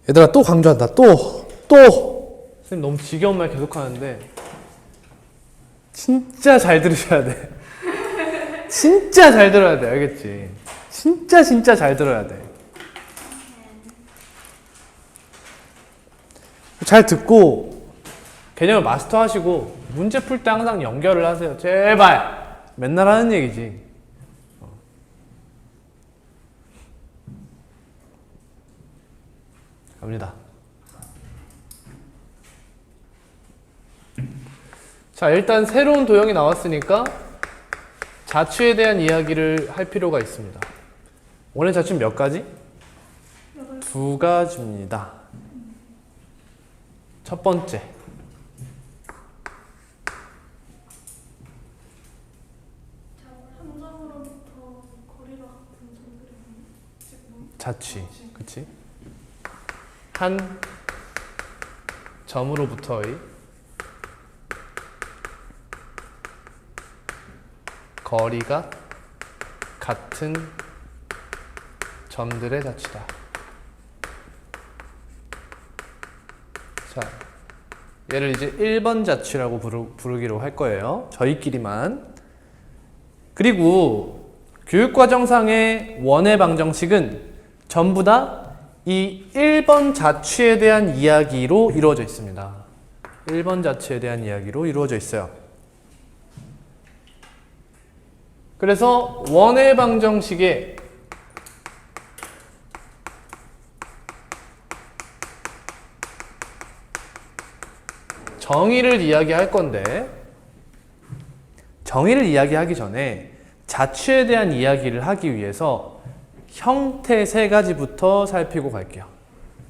얘들아 또 강조한다. 또. 선생님 너무 지겨운 말 계속 하는데 진짜 잘 들으셔야 돼. 진짜 잘 들어야 돼. 알겠지? 진짜 잘 들어야 돼. 잘 듣고 개념을 마스터하시고 문제 풀 때 항상 연결을 하세요. 제발. 맨날 하는 얘기지. 갑니다. 자, 일단 새로운 도형이 나왔으니까 자취에 대한 이야기를 할 필요가 있습니다. 오늘 자취는 몇 가지? 2가지입니다. 첫 번째. 자취. 그치? 한 점으로부터의 거리가 같은 점들의 자취다. 자, 얘를 이제 1번 자취라고 부르기로 할 거예요. 저희끼리만. 그리고 교육과정상의 원의 방정식은 전부 다 이 1번 자취에 대한 이야기로 이루어져 있습니다. 1번 자취에 대한 이야기로 이루어져 있어요. 그래서 원의 방정식에 정의를 이야기할 건데 정의를 이야기하기 전에 자취에 대한 이야기를 하기 위해서 형태 3가지부터 살피고 갈게요.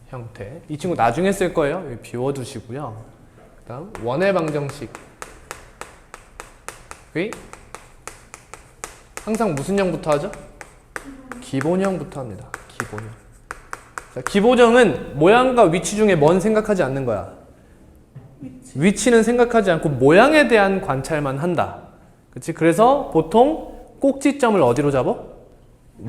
형태. 이 친구 나중에 쓸 거예요. 여기 비워두시고요. 그 다음 원의 방정식. 항상 무슨 형부터 하죠? 기본형부터 합니다. 기본형. 자, 기본형은 모양과 위치 중에 뭔 생각하지 않는 거야? 위치는 생각하지 않고 모양에 대한 관찰만 한다. 그치? 그래서 보통 꼭지점을 어디로 잡어?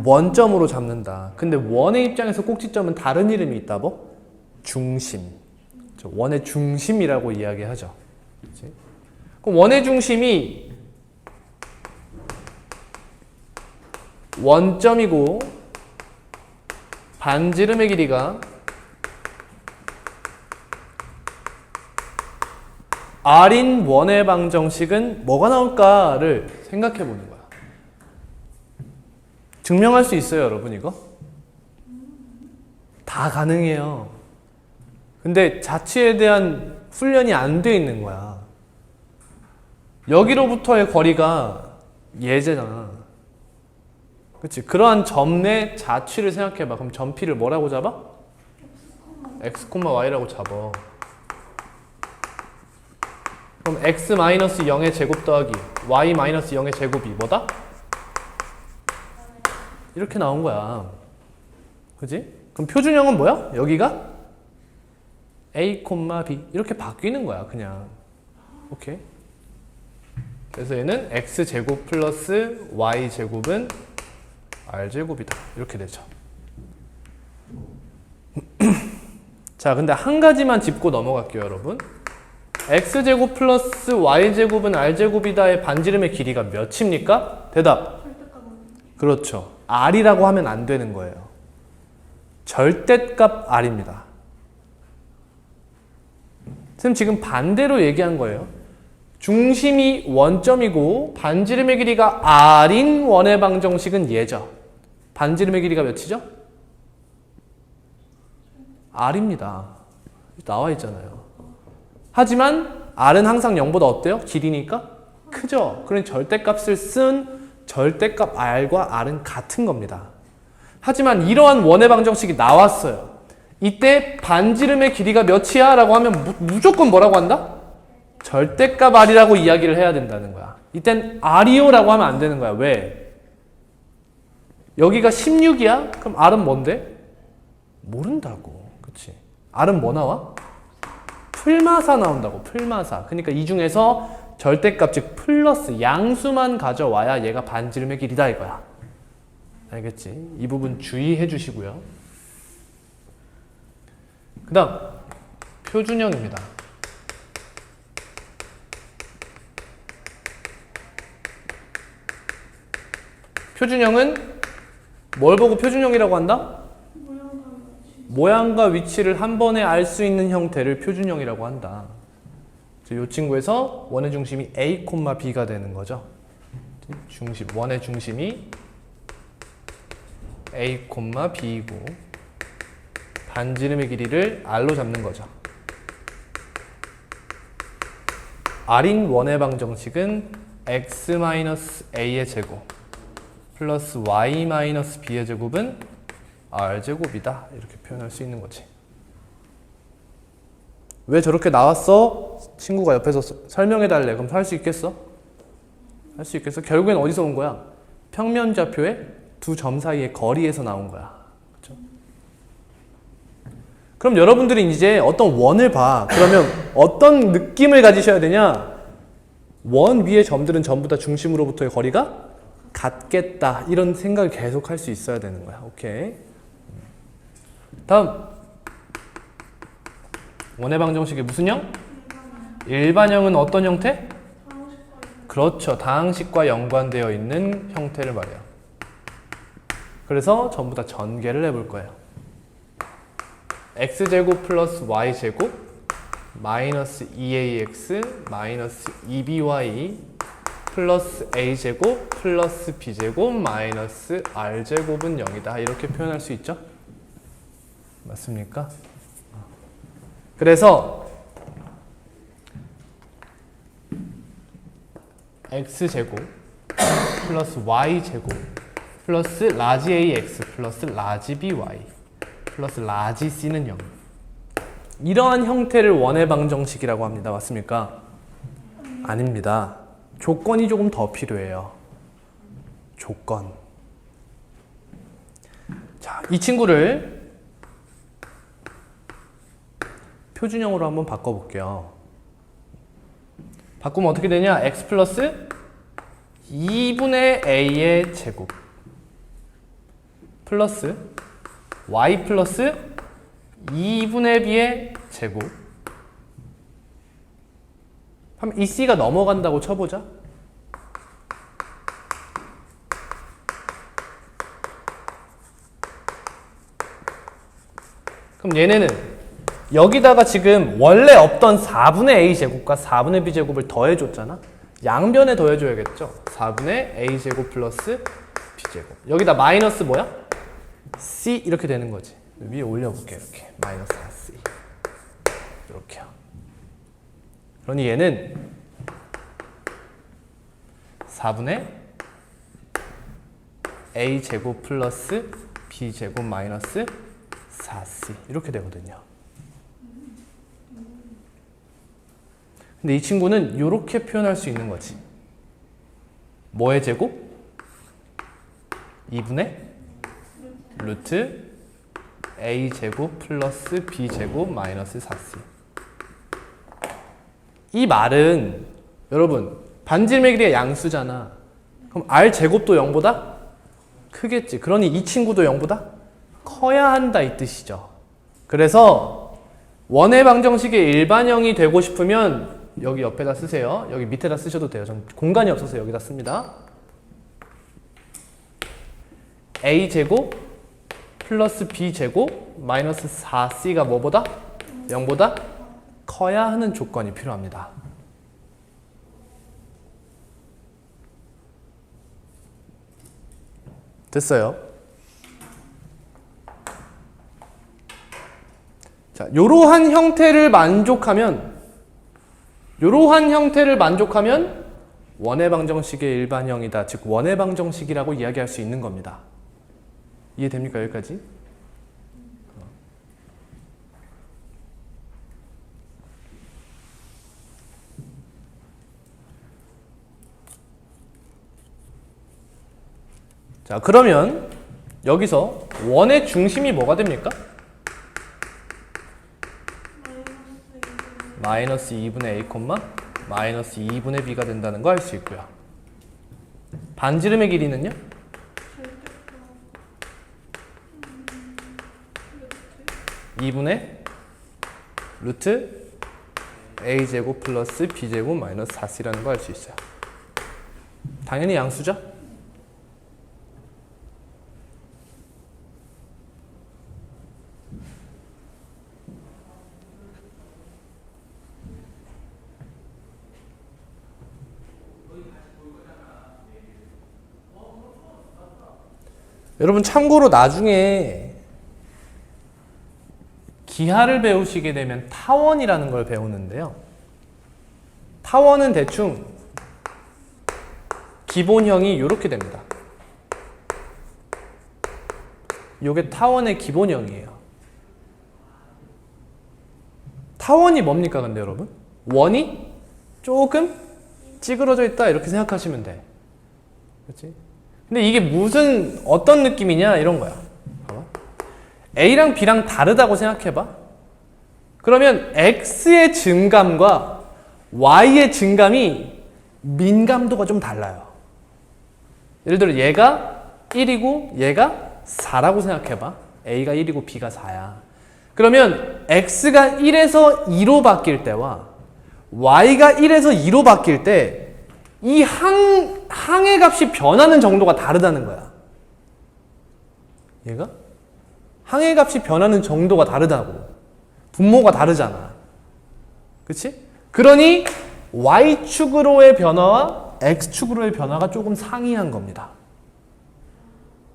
원점으로 잡는다. 근데 원의 입장에서 꼭지점은 다른 이름이 있다고? 중심. 원의 중심이라고 이야기하죠. 그치? 그럼 원의 중심이 원점이고 반지름의 길이가 R인 원의 방정식은 뭐가 나올까를 생각해 보는 거야. 증명할 수 있어요, 여러분, 이거? 다 가능해요. 근데 자취에 대한 훈련이 안 돼 있는 거야. 여기로부터의 거리가 얘잖아. 그치? 그러한 점 내 자취를 생각해봐. 그럼 점 P를 뭐라고 잡아? X, Y라고 잡아. 그럼 X-0의 제곱 더하기 Y-0의 제곱이 뭐다? 이렇게 나온 거야. 그지? 그럼 표준형은 뭐야? 여기가 A, B 이렇게 바뀌는 거야, 그냥. 오케이? 그래서 얘는 X제곱 플러스 Y제곱은 R제곱이다. 이렇게 되죠. 자, 근데 한 가지만 짚고 넘어갈게요, 여러분. X제곱 플러스 Y제곱은 R제곱이다의 반지름의 길이가 몇입니까? 대답. 그렇죠. R이라고 하면 안 되는 거예요. 절대값 R입니다. 선생님 지금 반대로 얘기한 거예요. 중심이 원점이고 반지름의 길이가 R인 원의 방정식은 얘죠. 반지름의 길이가 몇이죠? R입니다. 나와 있잖아요. 하지만 R은 항상 0보다 어때요? 길이니까 크죠. 그런 절대값을 쓴 절대값 R과 R은 같은 겁니다. 하지만 이러한 원의 방정식이 나왔어요. 이때 반지름의 길이가 몇이야? 라고 하면 무조건 뭐라고 한다? 절대값 R이라고 이야기를 해야 된다는 거야. 이땐 R이요 라고 하면 안 되는 거야. 왜? 여기가 16이야? 그럼 R은 뭔데? 모른다고. 그치? R은 뭐 나와? 풀마사 나온다고. 풀마사. 그러니까 이 중에서 절대값 즉 플러스 양수만 가져와야 얘가 반지름의 길이다 이거야. 알겠지? 이 부분 주의해 주시고요. 그 다음 표준형입니다. 표준형은 뭘 보고 표준형이라고 한다? 모양과 위치를 한 번에 알 수 있는 형태를 표준형이라고 한다. 이 친구에서 원의 중심이 A, B가 되는 거죠. 원의 중심이 A, B이고 반지름의 길이를 R로 잡는 거죠. R인 원의 방정식은 x-a의 제곱 플러스 y-b의 제곱은 r제곱이다. 이렇게 표현할 수 있는 거지. 왜 저렇게 나왔어? 친구가 옆에서 설명해달래. 그럼 할 수 있겠어? 할 수 있겠어? 결국엔 어디서 온 거야? 평면좌표의 두 점 사이의 거리에서 나온 거야. 그렇죠? 그럼 여러분들이 이제 어떤 원을 봐. 그러면 어떤 느낌을 가지셔야 되냐? 원 위의 점들은 전부 다 중심으로부터의 거리가 같겠다. 이런 생각을 계속 할 수 있어야 되는 거야. 오케이. 다음. 원의 방정식의 무슨 형? 일반형은 어떤 형태? 그렇죠. 다항식과 연관되어 있는 형태를 말해요. 그래서 전부 다 전개를 해볼 거예요. x제곱 플러스 y제곱 마이너스 2ax 마이너스 2by 플러스 a제곱 플러스 b제곱 마이너스 r제곱은 0이다. 이렇게 표현할 수 있죠? 맞습니까? 그래서 x제곱 플러스 y제곱 플러스 라지 ax 플러스 라지 by 플러스 라지 c는 0. 이러한 형태를 원의 방정식이라고 합니다. 맞습니까? 아닙니다. 조건이 조금 더 필요해요. 조건. 자, 이 친구를 표준형으로 한번 바꿔볼게요. 바꾸면 어떻게 되냐? x 플러스 2분의 a의 제곱 플러스 y 플러스 2분의 b의 제곱 하면 이 c가 넘어간다고 쳐보자. 그럼 얘네는 여기다가 지금 원래 없던 4분의 a 제곱과 4분의 b 제곱을 더해줬잖아. 양변에 더해줘야겠죠. 4분의 a 제곱 플러스 b 제곱. 여기다 마이너스 뭐야? c 이렇게 되는 거지. 위에 올려볼게. 이렇게 마이너스 4c 이렇게요. 그러니 얘는 4분의 a 제곱 플러스 b 제곱 마이너스 4c 이렇게 되거든요. 근데 이 친구는 이렇게 표현할 수 있는 거지. 뭐의 제곱? 2분의 루트 a 제곱 플러스 b 제곱 마이너스 4c. 이 말은 여러분 반지름의 길이의 양수잖아. 그럼 r 제곱도 0보다 크겠지. 그러니 이 친구도 0보다 커야 한다 이 뜻이죠. 그래서 원의 방정식의 일반형이 되고 싶으면 여기 옆에다 쓰세요. 여기 밑에다 쓰셔도 돼요. 전 공간이 없어서 여기다 씁니다. a 제곱 플러스 b 제곱 마이너스 4c가 뭐보다? 0보다 커야 하는 조건이 필요합니다. 됐어요? 자, 이러한 형태를 만족하면 원의 방정식의 일반형이다. 즉 원의 방정식이라고 이야기할 수 있는 겁니다. 이해됩니까? 여기까지? 자, 그러면 여기서 원의 중심이 뭐가 됩니까? 마이너스 2분의 a, 마이너스 2분의 b가 된다는 거 알 수 있고요. 반지름의 길이는요? 2분의 루트 a제곱 플러스 b제곱 마이너스 4c라는 거 알 수 있어요. 당연히 양수죠? 여러분 참고로 나중에 기하를 배우시게 되면 타원이라는 걸 배우는데요. 타원은 대충 기본형이 이렇게 됩니다. 이게 타원의 기본형이에요. 타원이 뭡니까 근데 여러분? 원이 조금 찌그러져 있다 이렇게 생각하시면 돼. 그렇지? 근데 이게 무슨 어떤 느낌이냐 이런 거야. 봐봐. A랑 B랑 다르다고 생각해봐. 그러면 X의 증감과 Y의 증감이 민감도가 좀 달라요. 예를 들어 얘가 1이고 얘가 4라고 생각해봐. A가 1이고 B가 4야. 그러면 X가 1에서 2로 바뀔 때와 Y가 1에서 2로 바뀔 때 이 항의 값이 변하는 정도가 다르다는 거야. 얘가? 항의 값이 변하는 정도가 다르다고. 분모가 다르잖아. 그치? 그러니 Y축으로의 변화와 X축으로의 변화가 조금 상이한 겁니다.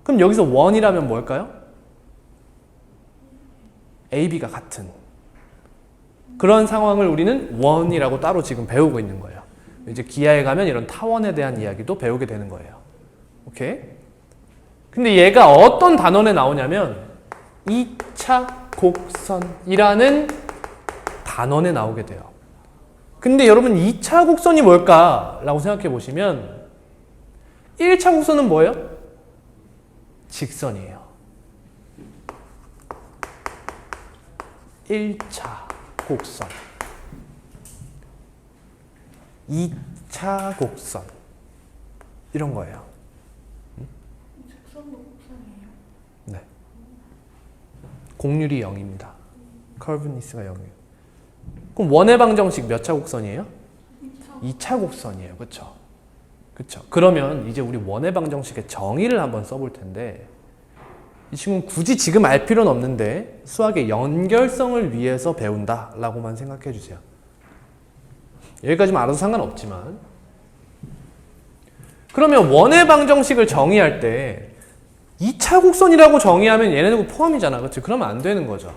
그럼 여기서 원이라면 뭘까요? A, B가 같은 그런 상황을 우리는 원이라고 따로 지금 배우고 있는 거예요. 이제 기하에 가면 이런 타원에 대한 이야기도 배우게 되는 거예요. 오케이? 근데 얘가 어떤 단원에 나오냐면 2차 곡선이라는 단원에 나오게 돼요. 근데 여러분 2차 곡선이 뭘까라고 생각해 보시면 1차 곡선은 뭐예요? 직선이에요. 1차 곡선. 2차 곡선. 이런 거예요. 직선도 곡선이에요? 네. 공률이 0입니다. 커브니스가 0이에요. 그럼 원의 방정식 몇 차 곡선이에요? 2차 곡선이에요. 그쵸? 그쵸? 그러면 이제 우리 원의 방정식의 정의를 한번 써볼 텐데 이 친구는 굳이 지금 알 필요는 없는데 수학의 연결성을 위해서 배운다 라고만 생각해 주세요. 여기까지만 알아도 상관없지만 그러면 원의 방정식을 정의할 때 2차 곡선이라고 정의하면 얘네들 포함이잖아. 그치? 그러면 안 되는 거죠.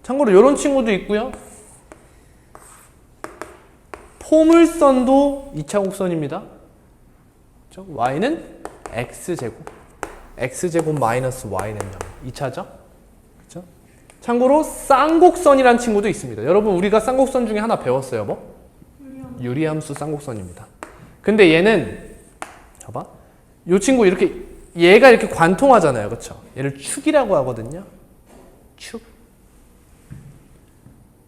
참고로 이런 친구도 있고요. 포물선도 2차 곡선입니다. 그렇죠? y는 x제곱. x제곱 마이너스 y는 0. 2차죠? 그렇죠? 참고로 쌍곡선이라는 친구도 있습니다. 여러분 우리가 쌍곡선 중에 하나 배웠어요. 뭐? 유리함수 쌍곡선입니다. 근데 얘는 봐봐. 이 친구 이렇게 얘가 이렇게 관통하잖아요. 그렇죠? 얘를 축이라고 하거든요. 축.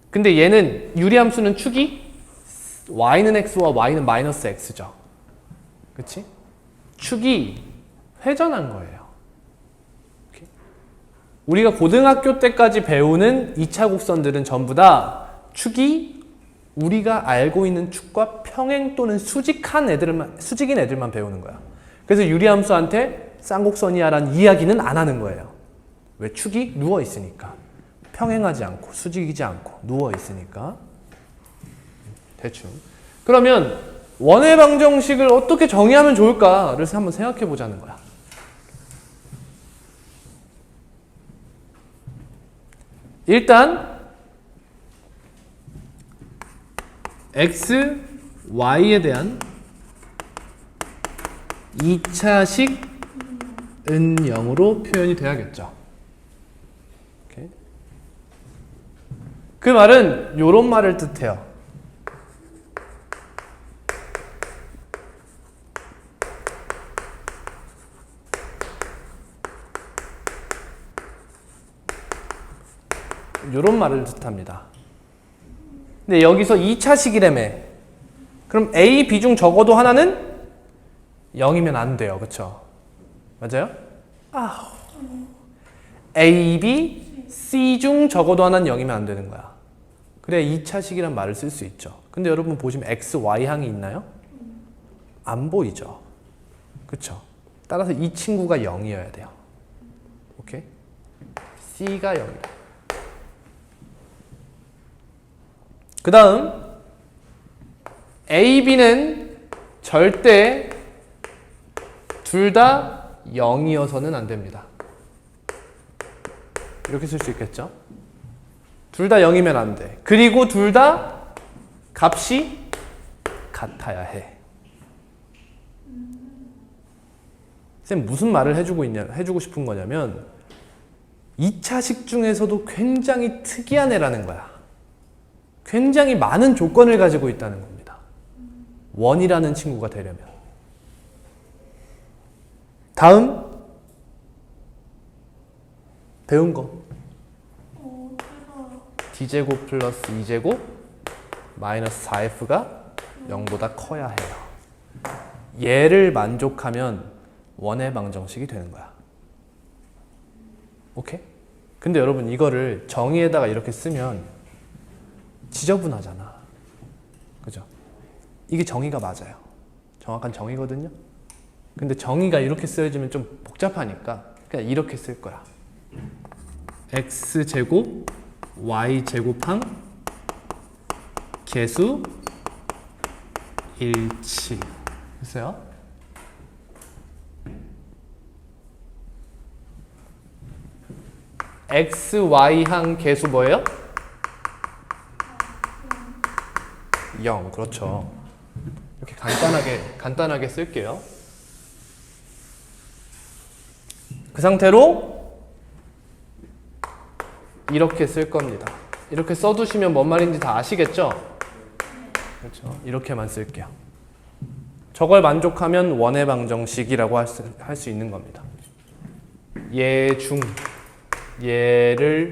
근데 얘는 유리함수는 축이 y는 x와 y는 마이너스 x죠. 그치? 축이 회전한 거예요. 오케이? 우리가 고등학교 때까지 배우는 2차 곡선들은 전부 다 축이 우리가 알고 있는 축과 평행 또는 수직인 애들만 배우는 거야. 그래서 유리함수한테 쌍곡선이야라는 이야기는 안 하는 거예요. 왜? 축이 누워 있으니까. 평행하지 않고 수직이지 않고 누워 있으니까. 대충. 그러면 원의 방정식을 어떻게 정의하면 좋을까를 한번 생각해 보자는 거야. 일단 x, y에 대한 2차식 은 0으로 표현이 돼야겠죠. 오케이. 그 말은 이런 말을 뜻해요. 이런 말을 뜻합니다. 근데 여기서 2차식이라며. 그럼 A, B 중 적어도 하나는 0이면 안 돼요. 그쵸? 맞아요? A, B, C 중 적어도 하나는 0이면 안 되는 거야. 그래야 2차식이란 말을 쓸 수 있죠. 근데 여러분 보시면 x, y항이 있나요? 안 보이죠. 그쵸? 따라서 이 친구가 0이어야 돼요. 오케이? C가 0이다. 그 다음 A, B는 절대 둘 다 0이어서는 안 됩니다. 이렇게 쓸 수 있겠죠? 둘 다 0이면 안 돼. 그리고 둘 다 값이 같아야 해. 쌤 무슨 말을 해주고 싶은 거냐면 2차식 중에서도 굉장히 특이한 애라는 거야. 굉장히 많은 조건을 가지고 있다는 겁니다. 원이라는 친구가 되려면. 다음 배운 거. d제곱 플러스 2제곱 마이너스 4f가 0보다 커야 해요. 얘를 만족하면 원의 방정식이 되는 거야. 오케이? 근데 여러분 이거를 정의에다가 이렇게 쓰면 지저분하잖아. 그죠? 이게 정의가 맞아요. 정확한 정의거든요. 근데 정의가 이렇게 쓰여지면 좀 복잡하니까 그냥 이렇게 쓸 거야. x제곱 y제곱항 계수 일치. 됐어요? x, y항 계수 뭐예요? 0. 그렇죠. 이렇게 간단하게 쓸게요. 그 상태로 이렇게 쓸 겁니다. 이렇게 써두시면 뭔 말인지 다 아시겠죠? 그렇죠. 이렇게만 쓸게요. 저걸 만족하면 원의 방정식이라고 할 수 있는 겁니다. 얘 중 얘를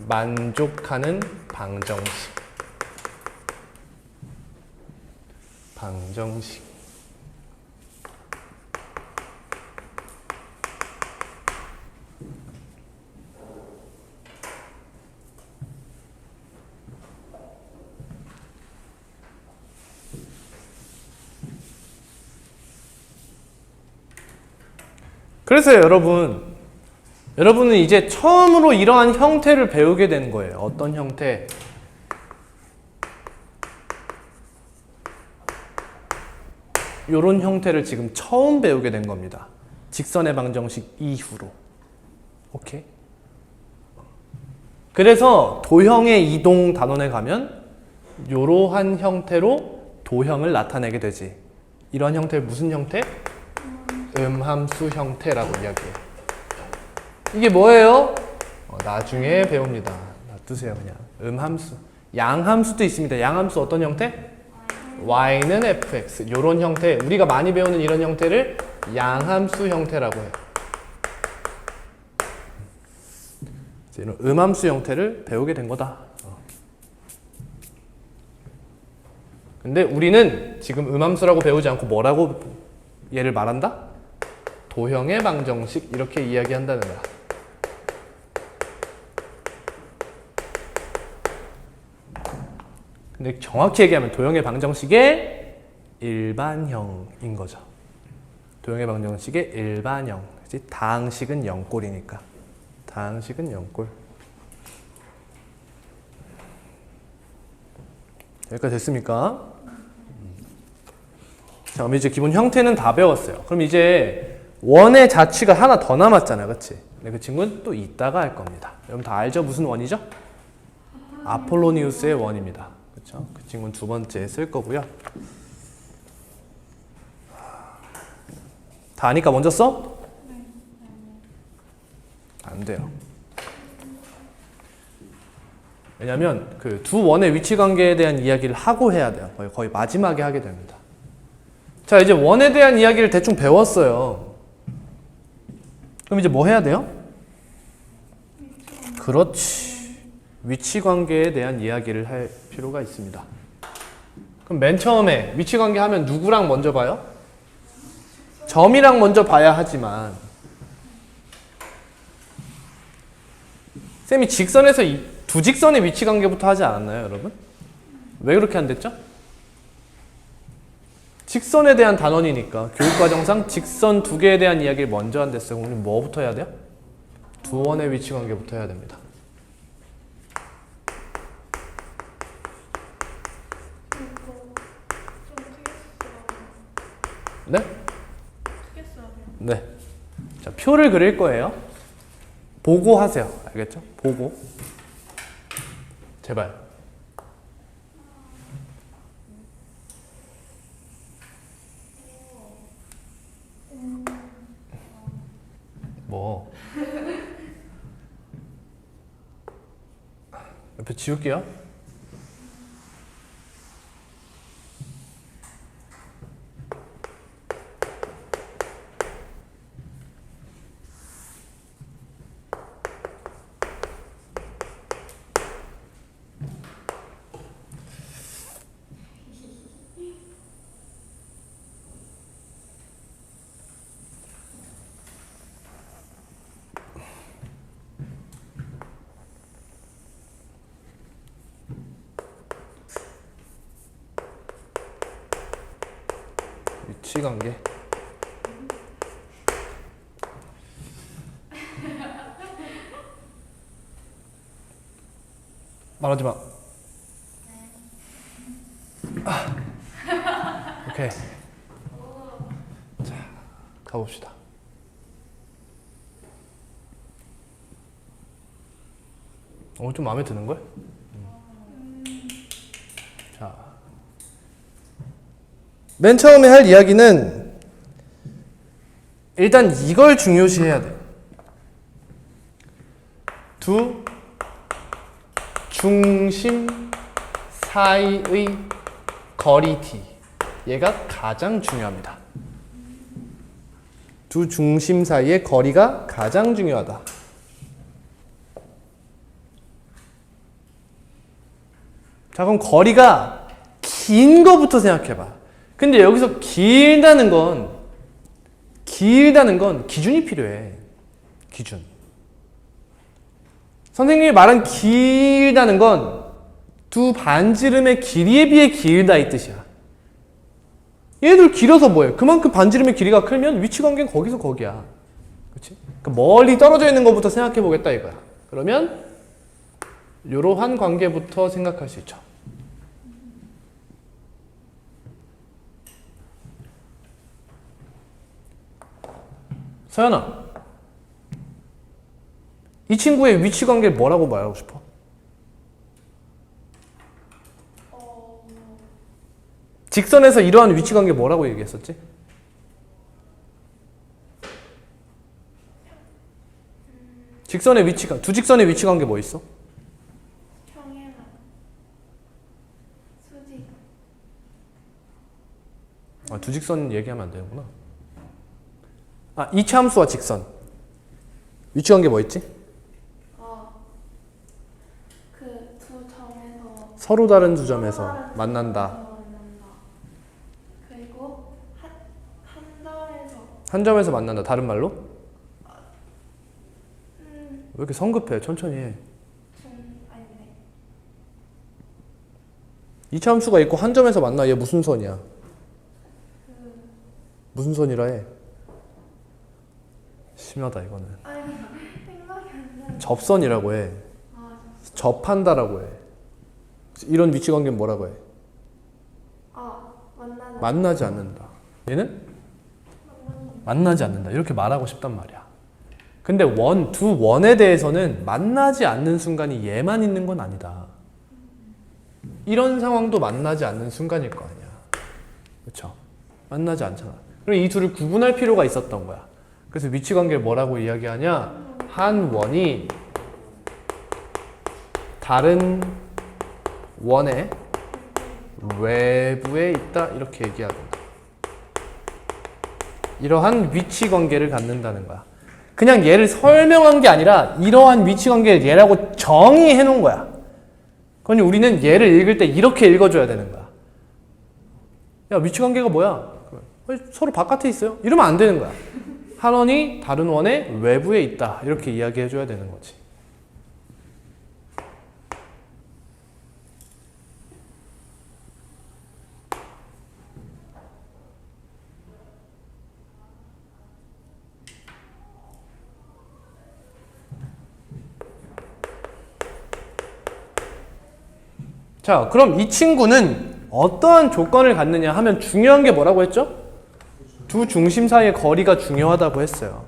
만족하는 방정식. 그래서 여러분은 이제 처음으로 이러한 형태를 배우게 되는 거예요. 어떤 형태? 이런 형태를 지금 처음 배우게 된 겁니다. 직선의 방정식 이후로. 오케이? 그래서 도형의 이동 단원에 가면 이러한 형태로 도형을 나타내게 되지. 이런 형태를 무슨 형태? 음함수 형태라고 이야기해요. 이게 뭐예요? 나중에 배웁니다. 놔두세요 그냥. 음함수. 양함수도 있습니다. 양함수 어떤 형태? y는 fx. 이런 형태. 우리가 많이 배우는 이런 형태를 양함수 형태라고 해요. 이런 음함수 형태를 배우게 된 거다. 근데 우리는 지금 음함수라고 배우지 않고 뭐라고 얘를 말한다? 도형의 방정식 이렇게 이야기한다는 거야. 근데 정확히 얘기하면 도형의 방정식의 일반형인 거죠. 도형의 방정식의 일반형. 그치? 다항식은 0꼴이니까. 다항식은 0꼴. 여기까지 됐습니까? 자, 그럼 이제 기본 형태는 다 배웠어요. 그럼 이제 원의 자취가 하나 더 남았잖아요. 그치? 근데 그 친구는 또 이따가 할 겁니다. 여러분 다 알죠? 무슨 원이죠? 아폴로니우스의 원입니다. 그렇죠? 그 친구는 두 번째 쓸 거고요. 다 아니까 먼저 써? 안 돼요. 왜냐면 그 두 원의 위치 관계에 대한 이야기를 하고 해야 돼요. 거의 마지막에 하게 됩니다. 자, 이제 원에 대한 이야기를 대충 배웠어요. 그럼 이제 뭐 해야 돼요? 그렇지. 위치 관계에 대한 이야기를 할 필요가 있습니다. 그럼 맨 처음에 위치 관계 하면 누구랑 먼저 봐요? 점이랑 먼저 봐야 하지만 쌤이 직선에서 두 직선의 위치 관계부터 하지 않았나요, 여러분? 왜 그렇게 안 됐죠? 직선에 대한 단원이니까 교육과정상 직선 두 개에 대한 이야기를 먼저 한댔어요. 그럼 뭐부터 해야 돼요? 두 원의 위치 관계부터 해야 됩니다. 네? 네. 자, 표를 그릴 거예요. 보고 하세요. 알겠죠? 보고. 제발. 뭐? 옆에 지울게요. 위치 관계. 말하지 마. 오케이. 자, 가봅시다. 좀 마음에 드는 걸? 자, 맨 처음에 할 이야기는 일단 이걸 중요시해야 돼. 두 중심 사이의 거리 t. 얘가 가장 중요합니다. 두 중심 사이의 거리가 가장 중요하다. 자, 그럼 거리가 긴 거부터 생각해봐. 근데 여기서 길다는 건 기준이 필요해. 기준. 선생님이 말한 길다는 건 두 반지름의 길이에 비해 길다 이 뜻이야. 얘들 길어서 뭐예요? 그만큼 반지름의 길이가 크면 위치 관계는 거기서 거기야. 그렇지? 그러니까 멀리 떨어져 있는 것부터 생각해 보겠다 이거야. 그러면 이러한 관계부터 생각할 수 있죠. 서연아, 이 친구의 위치 관계를 뭐라고 말하고 싶어? 직선에서 이러한 위치 관계 뭐라고 얘기했었지? 직선의 위치가 두 직선의 위치 관계 뭐 있어? 평행한 수직. 두 직선 얘기하면 안 되는구나. 이차 함수와 직선 위치 관계 뭐 있지? 그 두 점에서 서로 다른 두 점에서 만난다. 그리고 한 점에서 만난다. 다른 말로? 왜 이렇게 성급해? 천천히 해. 아닌데. 이차 함수가 있고 한 점에서 만나. 얘 무슨 선이야? 무슨 선이라 해? 심하다 이거는. 아니 생각이 안 나요. 접선이라고 해. 접한다라고 해. 이런 위치 관계는 뭐라고 해? 만나지 않는다. 얘는? 만나지 않는다. 이렇게 말하고 싶단 말이야. 근데 두 원에 대해서는 만나지 않는 순간이 얘만 있는 건 아니다. 이런 상황도 만나지 않는 순간일 거 아니야. 그렇죠? 만나지 않잖아. 그럼 이 둘을 구분할 필요가 있었던 거야. 그래서 위치 관계를 뭐라고 이야기하냐? 한 원이 다른 원의 외부에 있다 이렇게 해야 된다. 이러한 위치 관계를 갖는다는 거야. 그냥 얘를 설명한 게 아니라 이러한 위치 관계를 얘라고 정의해 놓은 거야. 그러니 우리는 얘를 읽을 때 이렇게 읽어줘야 되는 거야. 야, 위치 관계가 뭐야? 서로 바깥에 있어요. 이러면 안 되는 거야. 한 원이 다른 원의 외부에 있다. 이렇게 이야기해 줘야 되는 거지. 자, 그럼 이 친구는 어떠한 조건을 갖느냐 하면 중요한 게 뭐라고 했죠? 두 중심 사이의 거리가 중요하다고 했어요.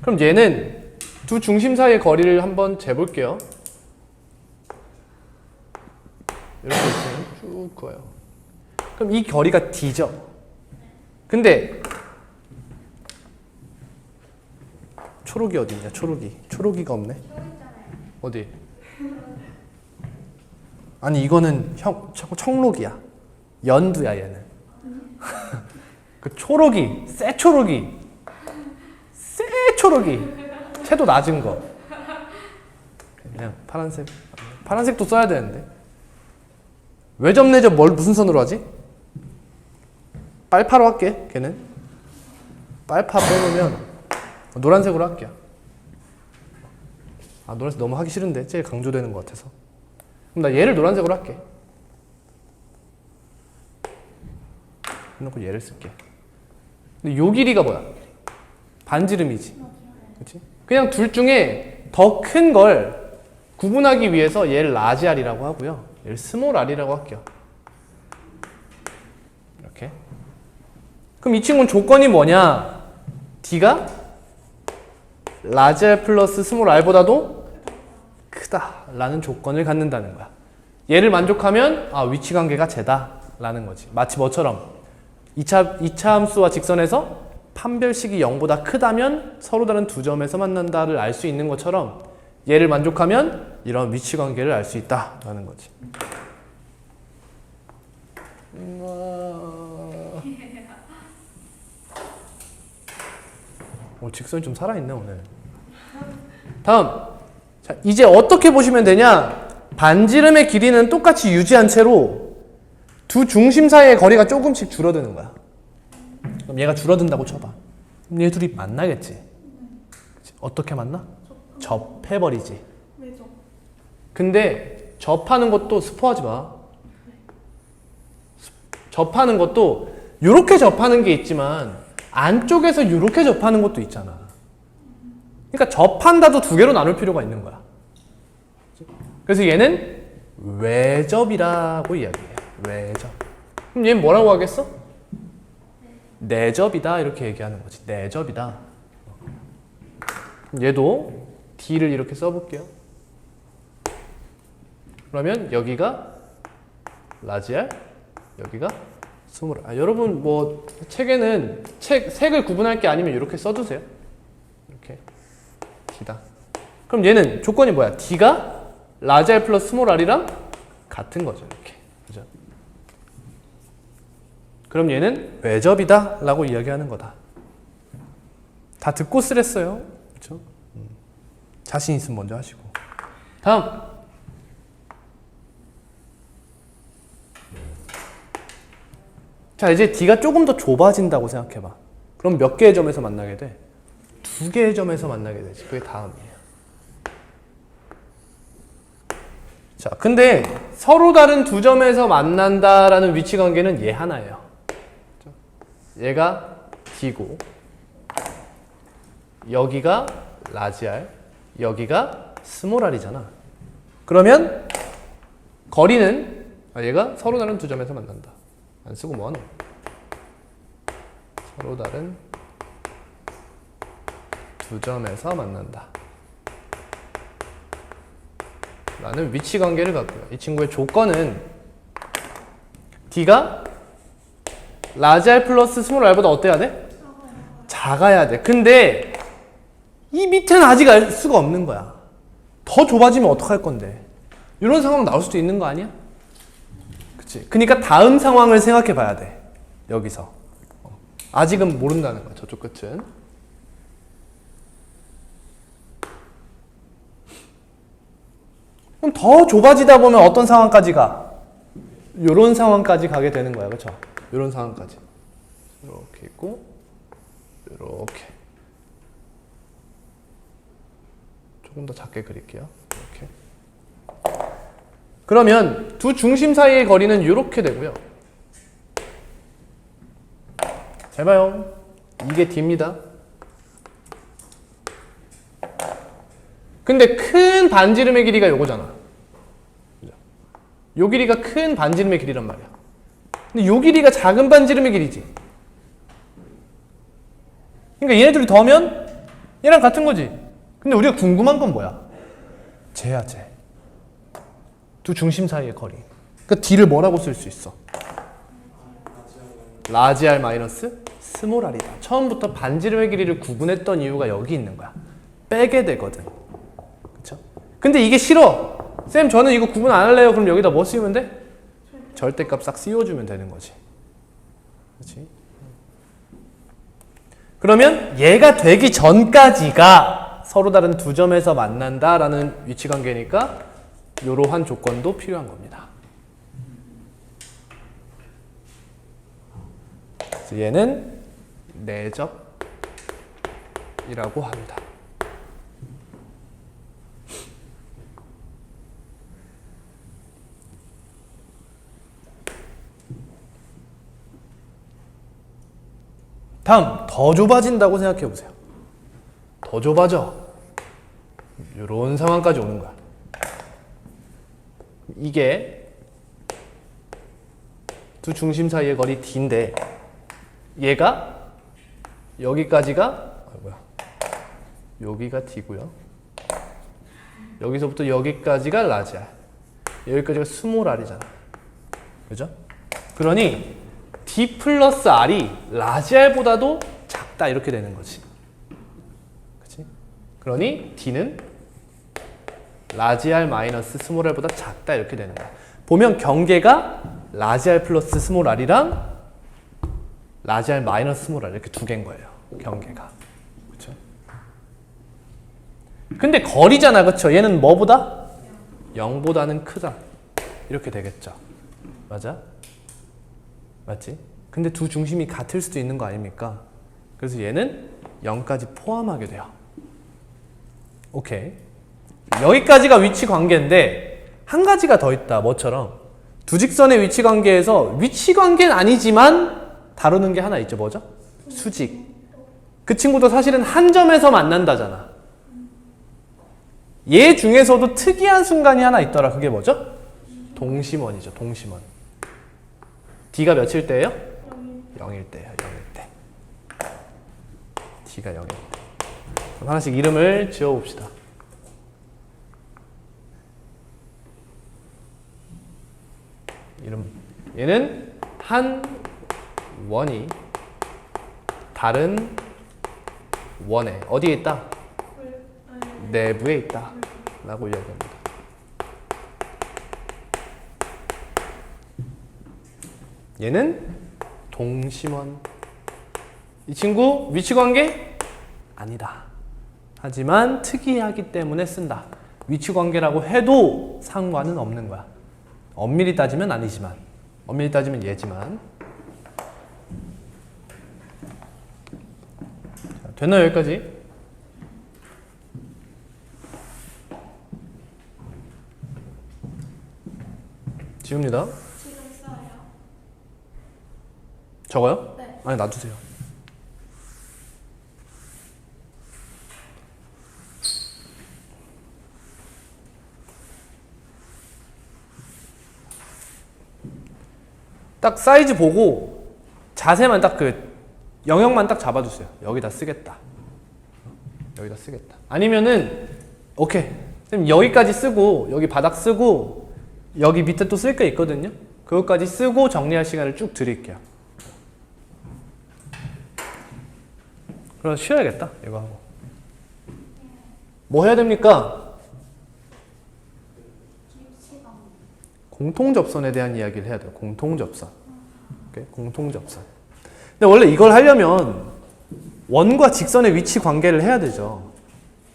그럼 얘는 두 중심 사이의 거리를 한번 재볼게요. 이렇게 있으면 쭉 그어요. 그럼 이 거리가 D죠. 근데 초록이 어디 있냐? 초록이가 없네. 어디? 아니 이거는 청록이야. 연두야 얘는. 그 초록이, 새 초록이, 채도 낮은 거. 그냥 파란색도 써야 되는데. 외접 내접 무슨 선으로 하지? 빨파로 할게. 걔는 빨파 빼놓으면 노란색으로 할게요. 아, 노란색 너무 하기 싫은데 제일 강조되는 것 같아서. 그럼 나 얘를 노란색으로 할게. 해놓고 얘를 쓸게. 근데 요 길이가 뭐야? 반지름이지. 그렇지? 그냥 둘 중에 더 큰 걸 구분하기 위해서 얘를 라지 R이라고 하고요. 얘를 스몰 R이라고 할게요. 이렇게. 그럼 이 친구는 조건이 뭐냐? D가 라지 R 플러스 스몰 R보다도 크다라는 조건을 갖는다는 거야. 얘를 만족하면 위치 관계가 쟤다라는 거지. 마치 뭐처럼 2차 함수와 직선에서 판별식이 0보다 크다면 서로 다른 두 점에서 만난다를 알 수 있는 것처럼 얘를 만족하면 이런 위치 관계를 알 수 있다라는 거지. 직선이 좀 살아있네 오늘. 다음. 자, 이제 어떻게 보시면 되냐? 반지름의 길이는 똑같이 유지한 채로 두 중심 사이의 거리가 조금씩 줄어드는 거야. 그럼 얘가 줄어든다고 쳐봐. 그럼 얘 둘이 만나겠지. 그치? 어떻게 만나? 접해버리지. 왜죠? 근데 접하는 것도 스포하지 마. 접하는 것도 이렇게 접하는 게 있지만 안쪽에서 이렇게 접하는 것도 있잖아. 그러니까 접한다도 두 개로 나눌 필요가 있는 거야. 그래서 얘는 외접이라고 이야기해요. 외접. 그럼 얘는 뭐라고 하겠어? 내접이다 이렇게 얘기하는 거지. 내접이다. 얘도 D를 이렇게 써볼게요. 그러면 여기가 라지 R, 여기가 스몰 R. 여러분 뭐 책에는 색을 구분할 게 아니면 이렇게 써두세요. 이렇게 D다. 그럼 얘는 조건이 뭐야? D가 라지 R 플러스 스몰 R이랑 같은 거죠. 이렇게. 그죠? 그럼 얘는 외접이다 라고 이야기하는 거다. 다 듣고 쓰랬어요. 그렇죠? 자신 있으면 먼저 하시고. 다음. 자, 이제 D가 조금 더 좁아진다고 생각해봐. 그럼 몇 개의 점에서 만나게 돼? 두 개의 점에서 만나게 되지. 그게 다음이에요. 자, 근데 서로 다른 두 점에서 만난다라는 위치 관계는 얘 하나예요. 얘가 D고 여기가 라지 R, 여기가 스몰 R이잖아. 그러면 거리는 얘가 서로 다른 두 점에서 만난다. 안 쓰고 뭐하노? 서로 다른 두 점에서 만난다. 라는 위치 관계를 갖고요. 이 친구의 조건은 D가 라지 R 플러스 스몰 R보다 어때야 돼? 작아야 돼. 근데 이 밑에는 아직 알 수가 없는 거야. 더 좁아지면 어떡할 건데? 이런 상황 나올 수도 있는 거 아니야? 그치? 그러니까 다음 상황을 생각해 봐야 돼. 여기서. 아직은 모른다는 거야. 저쪽 끝은. 그럼 더 좁아지다 보면 어떤 상황까지 가? 요런 상황까지 가게 되는 거야. 그쵸? 요런 상황까지. 이렇게 있고, 이렇게. 조금 더 작게 그릴게요. 이렇게. 그러면 두 중심 사이의 거리는 이렇게 되고요. 잘 봐요. 이게 D입니다. 근데 큰 반지름의 길이가 요거잖아. 요 길이가 큰 반지름의 길이란 말이야. 근데 요 길이가 작은 반지름의 길이지. 그러니까 얘네들이 더하면 얘랑 같은 거지. 근데 우리가 궁금한 건 뭐야? 쟤야 쟤. 두 중심 사이의 거리. 그러니까 D를 뭐라고 쓸 수 있어? 라지 R 마이너스 스몰 r이다. 처음부터 반지름의 길이를 구분했던 이유가 여기 있는 거야. 빼게 되거든. 그쵸? 근데 이게 싫어. 쌤 저는 이거 구분 안 할래요. 그럼 여기다 뭐 씌우면 돼? 절대값 싹 씌워주면 되는 거지. 그렇지? 그러면 얘가 되기 전까지가 서로 다른 두 점에서 만난다라는 위치관계니까 이러한 조건도 필요한 겁니다. 그래서 얘는 내접이라고 합니다. 다음, 더 좁아진다고 생각해 보세요. 더 좁아져. 이런 상황까지 오는 거야. 이게 두 중심 사이의 거리 D인데 얘가 여기까지가 여기가 D고요. 여기서부터 여기까지가 라지 R. 여기까지가 스몰 R이잖아. 그죠? 그러니 D 플러스 R이 라지 R보다도 작다 이렇게 되는 거지. 그치? 그러니 D는 라지 R 마이너스 스몰 R보다 작다 이렇게 되는 거야. 보면 경계가 라지 R 플러스 스몰 R이랑 라지 R 마이너스 스몰 R 이렇게 두 개인 거예요. 경계가. 그쵸? 근데 거리잖아. 그쵸? 얘는 뭐보다? 0보다는 크다. 이렇게 되겠죠. 맞아? 맞지? 근데 두 중심이 같을 수도 있는 거 아닙니까? 그래서 얘는 0까지 포함하게 돼요. 오케이. 여기까지가 위치 관계인데 한 가지가 더 있다. 뭐처럼 두 직선의 위치 관계에서 위치 관계는 아니지만 다루는 게 하나 있죠. 뭐죠? 수직. 그 친구도 사실은 한 점에서 만난다잖아. 얘 중에서도 특이한 순간이 하나 있더라. 그게 뭐죠? 동심원이죠. 동심원. D가 몇일 때예요? 0일 때예요. 0일 때. D가 0일 때. 그럼 하나씩 이름을 지어봅시다. 이름. 얘는 한 원이 다른 원에 어디에 있다? 내부에 있다 라고 이야기합니다. 얘는 동심원. 이 친구 위치관계? 아니다. 하지만 특이하기 때문에 쓴다. 위치관계라고 해도 상관은 없는 거야. 엄밀히 따지면 아니지만, 엄밀히 따지면 얘지만. 자, 됐나요 여기까지? 지웁니다. 지금 써요. 적어요? 네. 아니 놔두세요. 딱 사이즈 보고 자세만 딱 그 영역만 딱 잡아주세요. 여기다 쓰겠다. 여기다 쓰겠다. 아니면은 오케이. 선생님 여기까지 쓰고 여기 바닥 쓰고 여기 밑에 또 쓸 게 있거든요. 그것까지 쓰고 정리할 시간을 쭉 드릴게요. 그럼 쉬어야겠다. 이거 하고. 뭐 해야 됩니까? 공통접선에 대한 이야기를 해야 돼요. 공통접선. 오케이? 공통접선. 근데 원래 이걸 하려면 원과 직선의 위치 관계를 해야 되죠.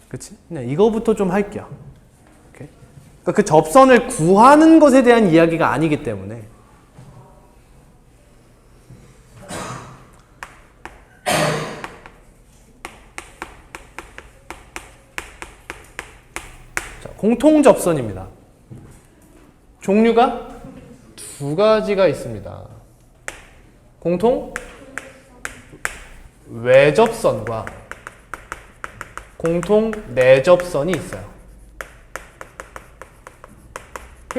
그치? 그냥 이거부터 좀 할게요. 오케이? 그러니까 그 접선을 구하는 것에 대한 이야기가 아니기 때문에. 자, 공통접선입니다. 종류가 두 가지가 있습니다. 공통 외접선과 공통 내접선이 있어요.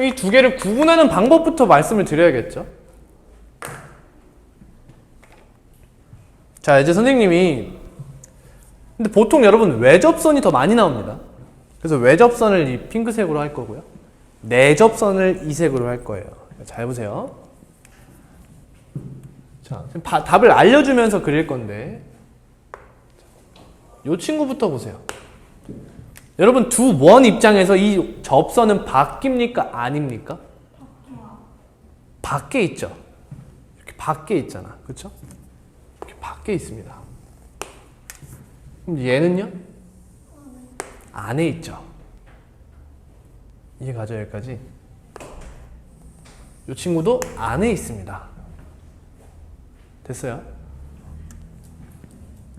이 두 개를 구분하는 방법부터 말씀을 드려야겠죠. 자, 이제 선생님이 근데 보통 여러분 외접선이 더 많이 나옵니다. 그래서 외접선을 이 핑크색으로 할 거고요. 내접선을 이 색으로 할 거예요. 잘 보세요. 자, 답을 알려주면서 그릴 건데 이 친구부터 보세요. 여러분 두 원 입장에서 이 접선은 바뀝니까? 아닙니까? 밖에 있죠. 이렇게 밖에 있잖아. 그렇죠? 이렇게 밖에 있습니다. 그럼 얘는요? 안에 있죠. 이해 가죠? 여기까지? 이 친구도 안에 있습니다. 됐어요?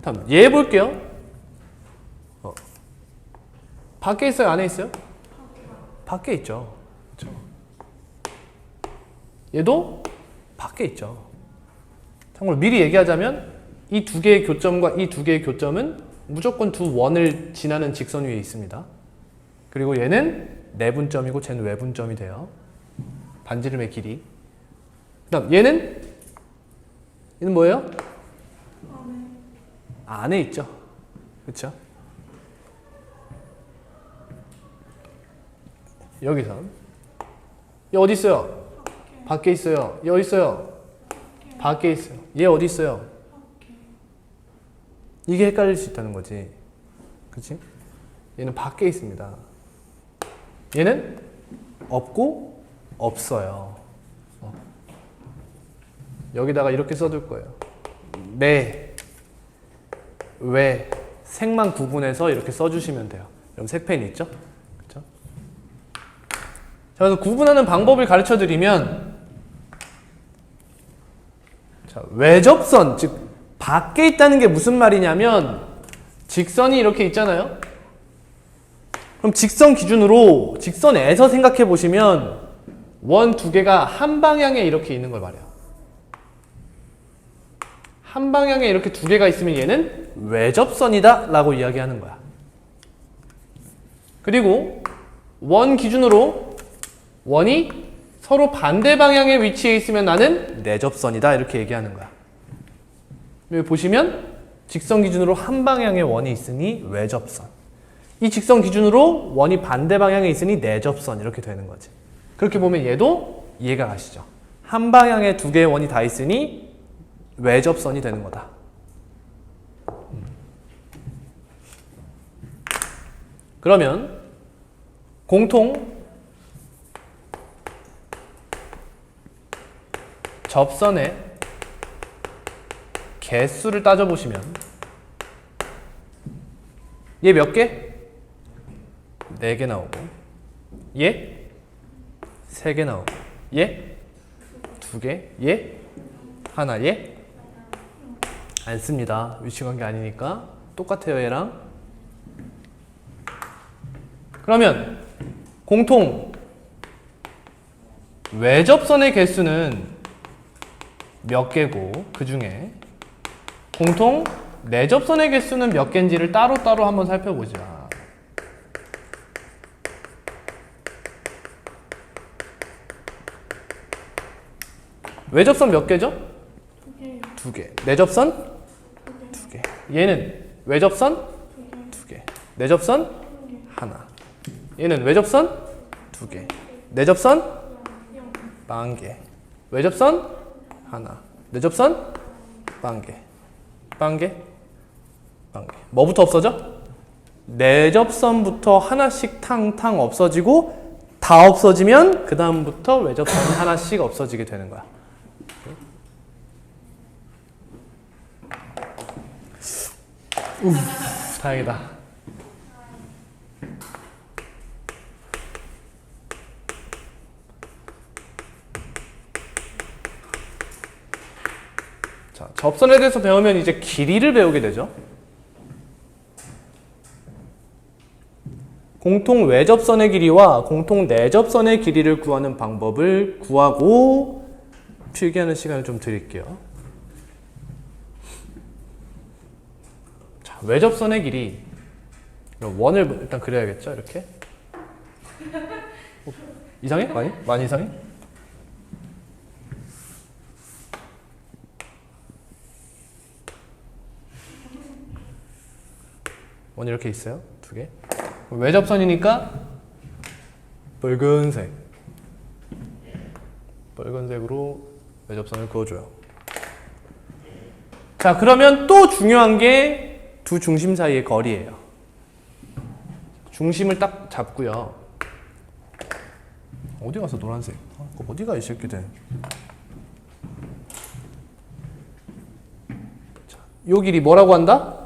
다음 얘 볼게요. 밖에 있어요? 안에 있어요? 밖에 있죠. 그렇죠? 얘도 밖에 있죠. 참고로 미리 얘기하자면 이 두 개의 교점과 이 두 개의 교점은 무조건 두 원을 지나는 직선 위에 있습니다. 그리고 얘는 내분점이고 쟤는 외분점이 돼요. 반지름의 길이. 그 다음 얘는 뭐예요? 안에 있죠. 그렇죠? 여기서 얘 어디 있어요? 밖에 있어요. 얘 어디 있어요? 밖에 있어요. 얘 어디 있어요? 이게 헷갈릴 수 있다는 거지. 그렇지? 얘는 밖에 있습니다. 얘는 없고 없어요. 여기다가 이렇게 써둘 거예요. 내, 왜, 색만 구분해서 이렇게 써주시면 돼요. 그럼 색펜 있죠? 그렇죠? 자, 그래서 구분하는 방법을 가르쳐 드리면, 자, 외접선, 즉 밖에 있다는 게 무슨 말이냐면 직선이 이렇게 있잖아요. 그럼 직선 기준으로 직선에서 생각해 보시면 원 두 개가 한 방향에 이렇게 있는 걸 말해요. 한 방향에 이렇게 두 개가 있으면 얘는 외접선이다 라고 이야기하는 거야. 그리고 원 기준으로 원이 서로 반대 방향에 위치해 있으면 나는 내접선이다 이렇게 얘기하는 거야. 여기 보시면 직선 기준으로 한 방향의 원이 있으니 외접선. 이 직선 기준으로 원이 반대 방향에 있으니 내접선 이렇게 되는 거지. 그렇게 보면 얘도 이해가 가시죠. 한 방향에 두 개의 원이 다 있으니 외접선이 되는 거다. 그러면 공통 접선의 개수를 따져보시면 얘 몇 개? 4개 나오고 얘 3개 나오고 얘 2개 얘 하나 얘 안 씁니다. 위치관계 아니니까 똑같아요 얘랑. 그러면 공통 외접선의 개수는 몇 개고 그 중에 공통 내접선의 개수는 몇 개인지를 따로따로 한번 살펴보자. 외접선 몇 개죠? 2개. 내접선? 2개. 얘는 외접선? 2개. 내접선? 하나. 얘는 외접선? 2개. 내접선? 1개. 외접선? 하나. 내접선? 1개. 1개? 1개. 뭐부터 없어져? 내접선부터 하나씩 탕탕 없어지고 다 없어지면 그 다음부터 외접선이 하나씩 없어지게 되는 거야. 다행이다. 자, 접선에 대해서 배우면 이제 길이를 배우게 되죠. 공통 외접선의 길이와 공통 내접선의 길이를 구하는 방법을 구하고 필기하는 시간을 좀 드릴게요. 자, 외접선의 길이 원을 일단 그려야겠죠, 이렇게. 이상해? 많이 이상해? 원 이렇게 있어요. 두 개. 외접선이니까 붉은색. 빨간색으로 외접선을 그어줘요. 자, 그러면 또 중요한 게 두 중심 사이의 거리예요. 중심을 딱 잡고요. 어디 가서 노란색? 어디가 이 새끼들? 자, 요 길이 뭐라고 한다?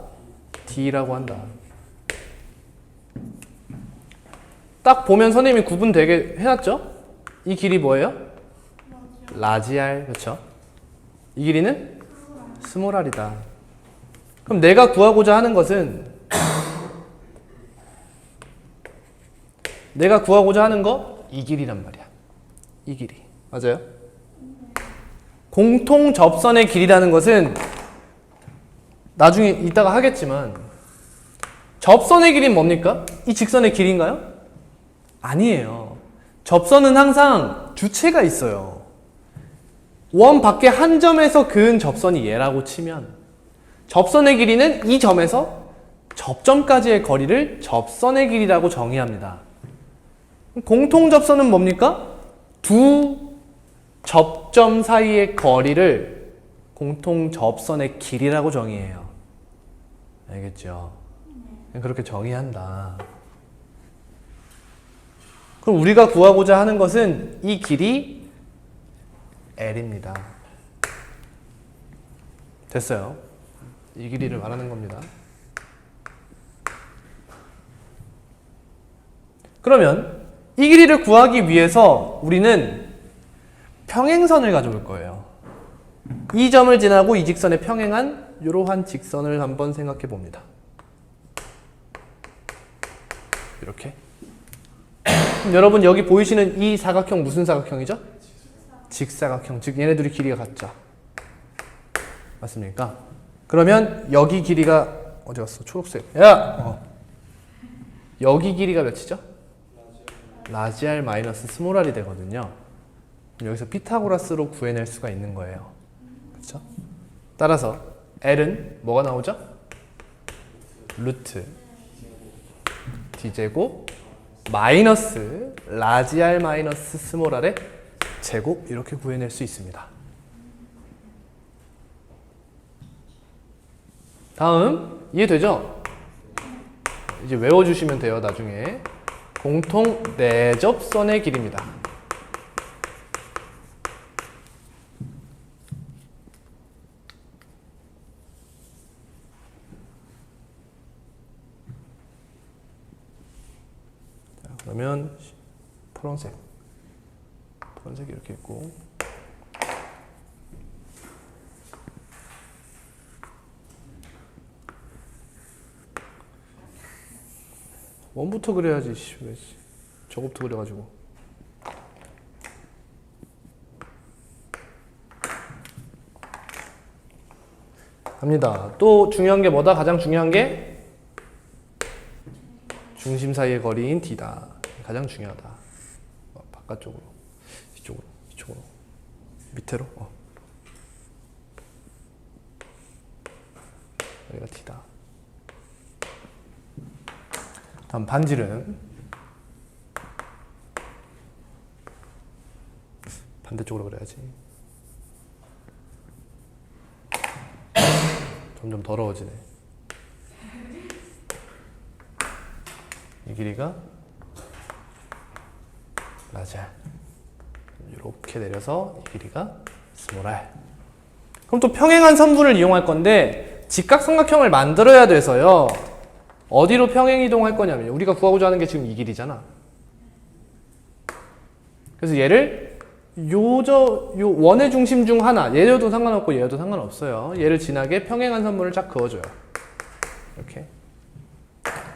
D라고 한다. 딱 보면 선생님이 구분되게 해놨죠? 이 길이 뭐예요? 라지알, 그렇죠? 이 길이는 스몰알이다. 그럼 내가 구하고자 하는 것은 내가 구하고자 하는 거 이 길이란 말이야. 이 길이. 맞아요? 공통 접선의 길이라는 것은 나중에 이따가 하겠지만 접선의 길이는 뭡니까? 이 직선의 길인가요? 아니에요. 접선은 항상 주체가 있어요. 원 밖에 한 점에서 그은 접선이 얘라고 치면 접선의 길이는 이 점에서 접점까지의 거리를 접선의 길이라고 정의합니다. 공통 접선은 뭡니까? 두 접점 사이의 거리를 공통 접선의 길이라고 정의해요. 알겠죠? 그렇게 정의한다. 그럼 우리가 구하고자 하는 것은 이 길이 L입니다. 됐어요. 이 길이를 말하는 겁니다. 그러면 이 길이를 구하기 위해서 우리는 평행선을 가져올 거예요. 이 점을 지나고 이 직선에 평행한 이러한 직선을 한번 생각해 봅니다. 이렇게. 여러분 여기 보이시는 이 사각형 무슨 사각형이죠? 직사각형. 즉 얘네들이 길이가 같죠. 맞습니까? 그러면 여기 길이가 어디 갔어? 초록색. 야! 여기 길이가 몇이죠? 라지알 마이너스 스몰알이 되거든요. 여기서 피타고라스로 구해낼 수가 있는 거예요. 그렇죠? 따라서 L은 뭐가 나오죠? 루트 D제곱 마이너스 라지알 마이너스 스몰알의 제곱 이렇게 구해낼 수 있습니다. 다음 이해되죠? 이제 외워주시면 돼요. 나중에 공통 내접선의 길입니다. 자, 그러면 파란색 이렇게 있고 원부터 그려야지. 왜 저거부터 그려가지고. 갑니다. 또 중요한 게 뭐다? 가장 중요한 게 중심 사이의 거리인 D다. 가장 중요하다. 바깥쪽으로, 이쪽으로, 밑으로. 여기가 D다. 다음 반지름. 반대쪽으로 그려야지. 점점 더러워지네. 이 길이가 라지알. 이렇게 내려서 이 길이가 스몰알. 그럼 또 평행한 선분을 이용할 건데 직각삼각형을 만들어야 돼서요. 어디로 평행 이동할 거냐면 우리가 구하고자 하는 게 지금 이 길이잖아. 그래서 얘를 요 원의 중심 중 하나, 얘여도 상관없고 얘여도 상관없어요. 얘를 지나게 평행한 선분을 쫙 그어줘요. 이렇게.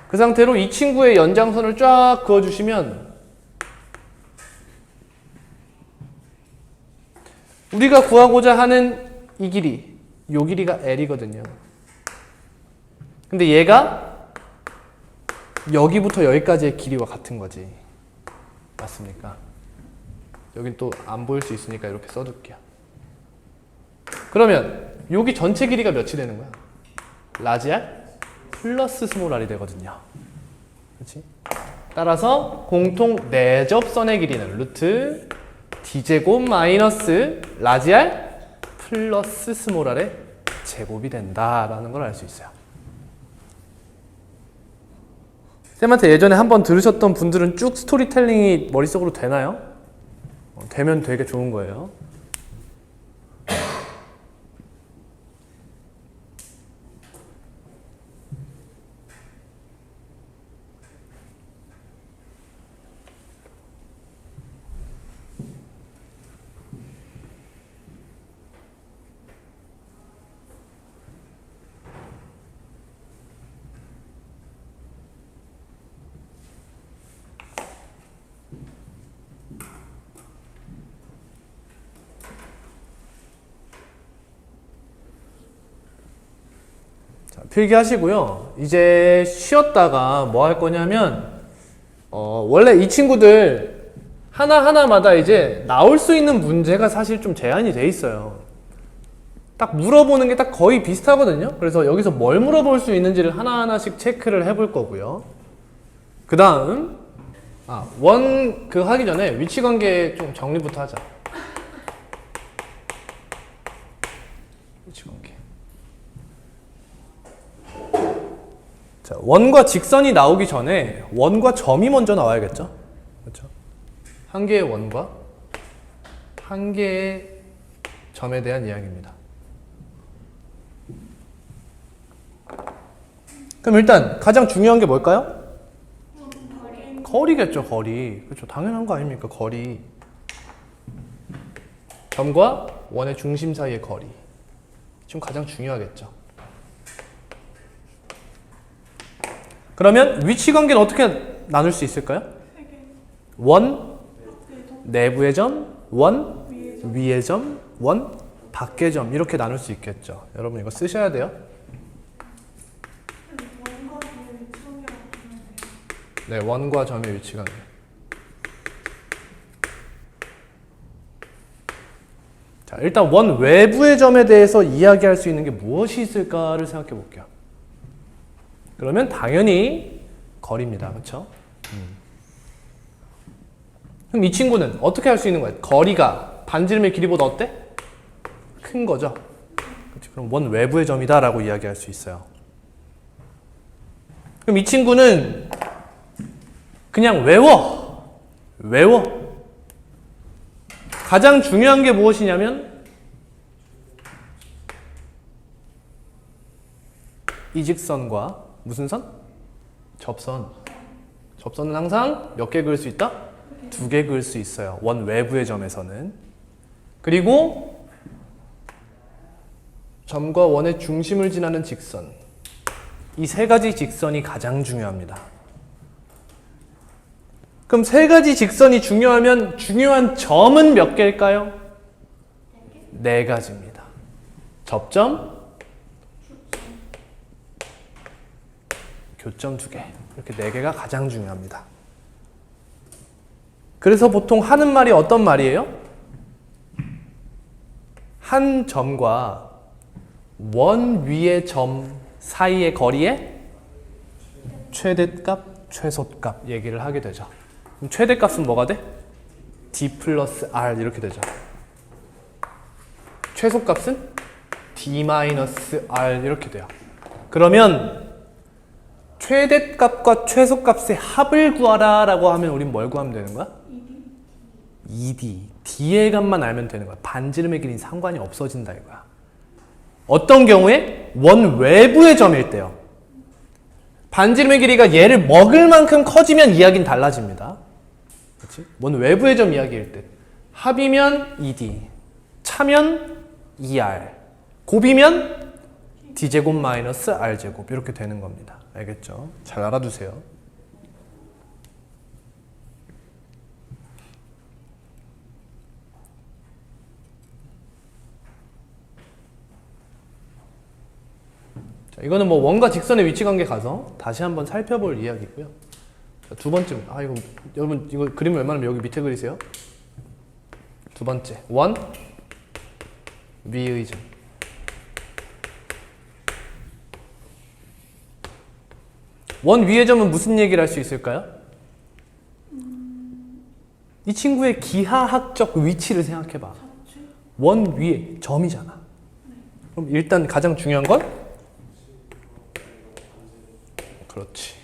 그 상태로 이 친구의 연장선을 쫙 그어주시면 우리가 구하고자 하는 이 길이, 요 길이가 L이거든요. 근데 얘가 여기부터 여기까지의 길이와 같은 거지. 맞습니까? 여긴 또 안 보일 수 있으니까 이렇게 써둘게요. 그러면 여기 전체 길이가 몇이 되는 거야? 라지 R 플러스 스몰 r이 되거든요. 그렇지? 따라서 공통 내접선의 길이는 루트 d제곱 마이너스 라지 R 플러스 스몰 r의 제곱이 된다라는 걸 알 수 있어요. 쌤한테 예전에 한번 들으셨던 분들은 쭉 스토리텔링이 머릿속으로 되나요? 되면 되게 좋은 거예요. 자, 필기하시고요. 이제 쉬었다가 뭐 할 거냐면 원래 이 친구들 하나하나마다 이제 나올 수 있는 문제가 사실 좀 제한이 돼 있어요. 딱 물어보는 게 딱 거의 비슷하거든요. 그래서 여기서 뭘 물어볼 수 있는지를 하나하나씩 체크를 해볼 거고요. 그 다음 원 그거 하기 전에 위치관계 좀 정리부터 하자. 위치관계. 자, 원과 직선이 나오기 전에 원과 점이 먼저 나와야겠죠? 그렇죠? 한 개의 원과 한 개의 점에 대한 이야기입니다. 그럼 일단 가장 중요한 게 뭘까요? 거리겠죠, 거리. 그렇죠. 당연한 거 아닙니까? 거리. 점과 원의 중심 사이의 거리. 지금 가장 중요하겠죠. 그러면 위치 관계는 어떻게 나눌 수 있을까요? 원, 내부의 점, 원, 위의 점, 원, 밖의 점 이렇게 나눌 수 있겠죠. 여러분 이거 쓰셔야 돼요. 네, 원과 점의 위치 관계. 자, 일단 원 외부의 점에 대해서 이야기할 수 있는 게 무엇이 있을까를 생각해 볼게요. 그러면 당연히 거리입니다. 그렇죠? 그럼 이 친구는 어떻게 할 수 있는 거예요? 거리가 반지름의 길이보다 어때? 큰 거죠. 그렇죠? 그럼 원 외부의 점이다라고 이야기할 수 있어요. 그럼 이 친구는 그냥 외워. 가장 중요한 게 무엇이냐면 이 직선과 무슨 선? 접선. 접선은 항상 몇 개 그을 수 있다? 2개 그을 수 있어요. 원 외부의 점에서는. 그리고 점과 원의 중심을 지나는 직선. 이 세 가지 직선이 가장 중요합니다. 그럼 세 가지 직선이 중요하면 중요한 점은 몇 개일까요? 4가지입니다. 접점, 교점 2개. 이렇게 4개가 가장 중요합니다. 그래서 보통 하는 말이 어떤 말이에요? 한 점과 원 위의 점 사이의 거리의 최대값, 최소값 얘기를 하게 되죠. 그럼 최대값은 뭐가 돼? D 플러스 R 이렇게 되죠. 최소값은 D 마이너스 R 이렇게 돼요. 그러면 최대값과 최소값의 합을 구하라 라고 하면 우린 뭘 구하면 되는 거야? ED. D의 값만 알면 되는 거야. 반지름의 길이는 상관이 없어진다 이거야. 어떤 경우에? 원 외부의 점일 때요. 반지름의 길이가 얘를 먹을 만큼 커지면 이야기는 달라집니다. 그렇지? 원 외부의 점 이야기일 때. 합이면 ED, 차면 ER, 곱이면 D제곱 마이너스 R제곱 이렇게 되는 겁니다. 알겠죠? 잘 알아두세요. 자, 이거는 뭐 원과 직선의 위치 관계 가서 다시 한번 살펴볼 이야기고요. 자, 두 번째, 이거 여러분 이거 그림 웬만하면 여기 밑에 그리세요. 두 번째, 원 위의 점. 원 위의 점은 무슨 얘기를 할 수 있을까요? 이 친구의 기하학적 위치를 생각해봐. 원 위에 점이잖아. 그럼 일단 가장 중요한 건 그렇지.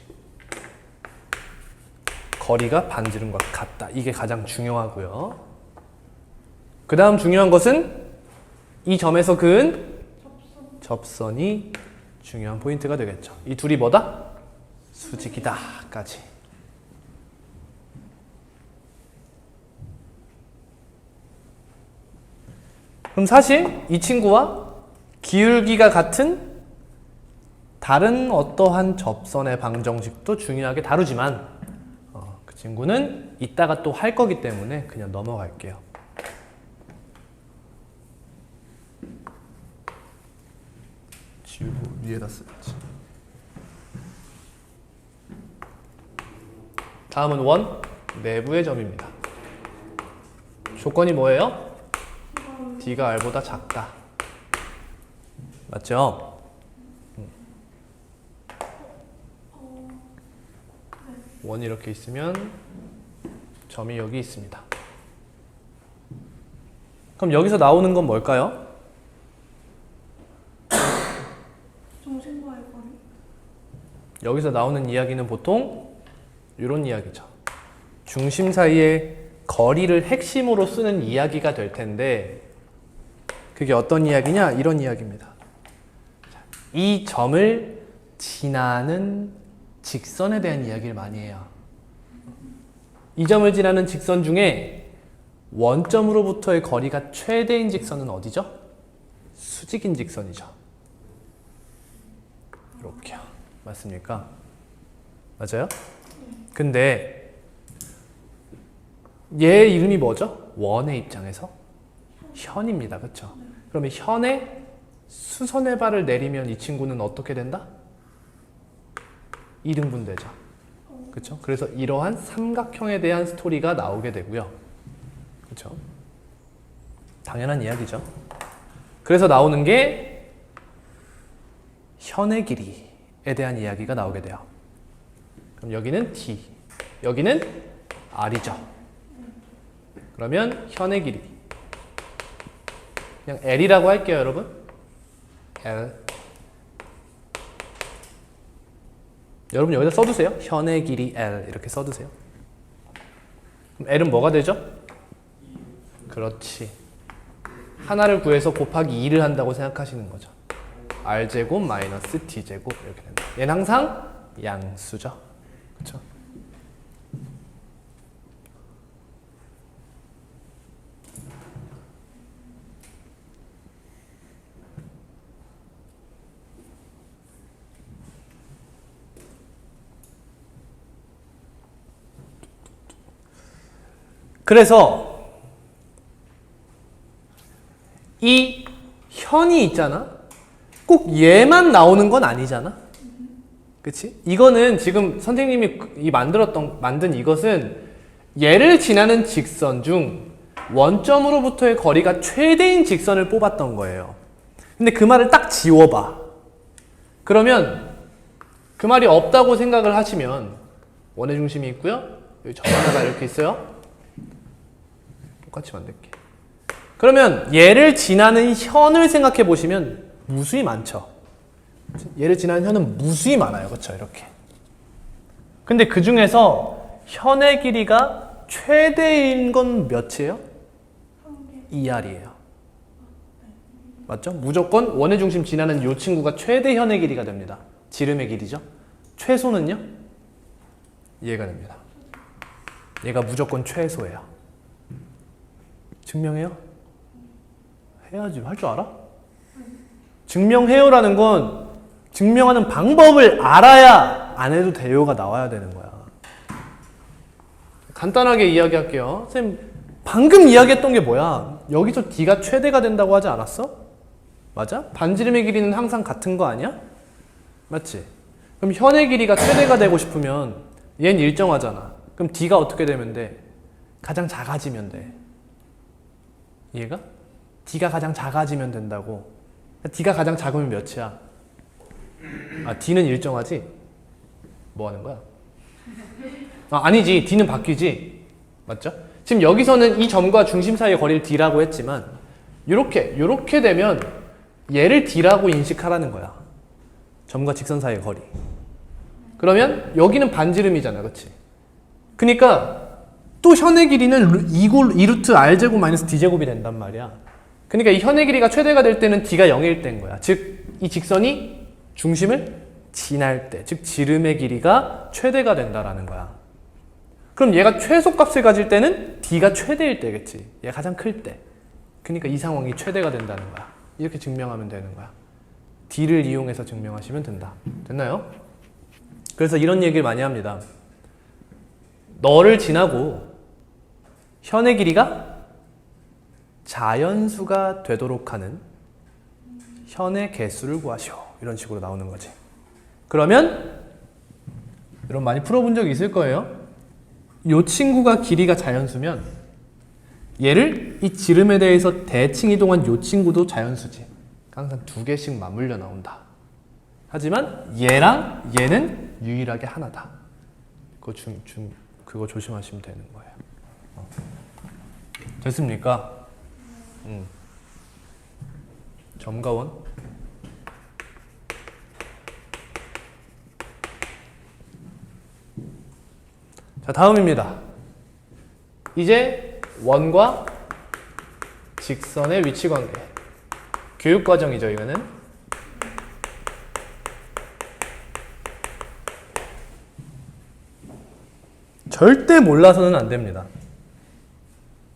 거리가 반지름과 같다. 이게 가장 중요하고요. 그 다음 중요한 것은 이 점에서 그은 접선이 중요한 포인트가 되겠죠. 이 둘이 뭐다? 수직이다 까지. 그럼 사실 이 친구와 기울기가 같은 다른 어떠한 접선의 방정식도 중요하게 다루지만 그 친구는 이따가 또 할 거기 때문에 그냥 넘어갈게요. 지우고 위에다 쓰겠지. 다음은 원 내부의 점입니다. 조건이 뭐예요? D가 R보다 작다. 맞죠? 원이 이렇게 있으면 점이 여기 있습니다. 그럼 여기서 나오는 건 뭘까요? 중심과의 거리. 여기서 나오는 이야기는 보통 이런 이야기죠. 중심 사이의 거리를 핵심으로 쓰는 이야기가 될 텐데 그게 어떤 이야기냐? 이런 이야기입니다. 이 점을 지나는 직선에 대한 이야기를 많이 해요. 이 점을 지나는 직선 중에 원점으로부터의 거리가 최대인 직선은 어디죠? 수직인 직선이죠. 이렇게요. 맞습니까? 맞아요? 근데 얘 이름이 뭐죠? 원의 입장에서 현입니다. 그렇죠? 그러면 현에 수선의 발을 내리면 이 친구는 어떻게 된다? 2등분되죠. 그렇죠? 그래서 이러한 삼각형에 대한 스토리가 나오게 되고요. 그렇죠? 당연한 이야기죠. 그래서 나오는 게 현의 길이에 대한 이야기가 나오게 돼요. 그럼 여기는 D, 여기는 R이죠. 그러면 현의 길이 그냥 L이라고 할게요, 여러분. L. 여러분 여기다 써두세요. 현의 길이 L 이렇게 써두세요. 그럼 L은 뭐가 되죠? 그렇지. 하나를 구해서 곱하기 2를 한다고 생각하시는 거죠. R제곱 마이너스 D제곱 이렇게 된다. 얘는 항상 양수죠. 그렇죠? 그래서 이 현이 있잖아. 꼭 얘만 나오는 건 아니잖아. 그치? 이거는 지금 선생님이 만든 이것은 얘를 지나는 직선 중 원점으로부터의 거리가 최대인 직선을 뽑았던 거예요. 근데 그 말을 딱 지워봐. 그러면 그 말이 없다고 생각을 하시면 원의 중심이 있고요. 여기 점 하나가 이렇게 있어요. 똑같이 만들게. 그러면 얘를 지나는 현을 생각해 보시면 무수히 많죠. 얘를 지나는 현은 무수히 많아요. 그렇죠? 이렇게. 근데 그 중에서 현의 길이가 최대인 건 몇이에요? 2R이에요. 맞죠? 무조건 원의 중심 지나는 이 친구가 최대 현의 길이가 됩니다. 지름의 길이죠. 최소는요? 이해가 됩니다. 얘가 무조건 최소예요. 증명해요? 해야지. 할 줄 알아? 증명해요라는 건 증명하는 방법을 알아야 안 해도 돼요가 나와야 되는 거야. 간단하게 이야기할게요. 선생님 방금 이야기했던 게 뭐야? 여기서 D가 최대가 된다고 하지 않았어? 맞아? 반지름의 길이는 항상 같은 거 아니야? 맞지? 그럼 현의 길이가 최대가 되고 싶으면 얘는 일정하잖아. 그럼 D가 어떻게 되면 돼? 가장 작아지면 돼. 이해가? D가 가장 작아지면 된다고. D가 가장 작으면 몇이야? 아, D는 일정하지? 뭐 하는 거야? 아니지. D는 바뀌지. 맞죠? 지금 여기서는 이 점과 중심 사이의 거리를 D라고 했지만 요렇게 되면 얘를 D라고 인식하라는 거야. 점과 직선 사이의 거리. 그러면 여기는 반지름이잖아. 그치? 그러니까 또 현의 길이는 2루트 R제곱 마이너스 D제곱이 된단 말이야. 그러니까 이 현의 길이가 최대가 될 때는 D가 0일 때인 거야. 즉 이 직선이 중심을 지날 때, 즉 지름의 길이가 최대가 된다라는 거야. 그럼 얘가 최소값을 가질 때는 D가 최대일 때겠지. 얘가 가장 클 때. 그러니까 이 상황이 최대가 된다는 거야. 이렇게 증명하면 되는 거야. D를 이용해서 증명하시면 된다. 됐나요? 그래서 이런 얘기를 많이 합니다. 너를 지나고 현의 길이가 자연수가 되도록 하는 현의 개수를 구하시오. 이런 식으로 나오는 거지. 그러면 여러분 많이 풀어본 적이 있을 거예요. 이 친구가 길이가 자연수면 얘를 이 지름에 대해서 대칭 이동한 이 친구도 자연수지. 항상 두 개씩 맞물려 나온다. 하지만 얘랑 얘는 유일하게 하나다. 그거 조심하시면 되는 거예요. 됐습니까? 점과 원. 자, 다음입니다. 이제 원과 직선의 위치 관계. 교육 과정이죠, 이거는. 절대 몰라서는 안 됩니다.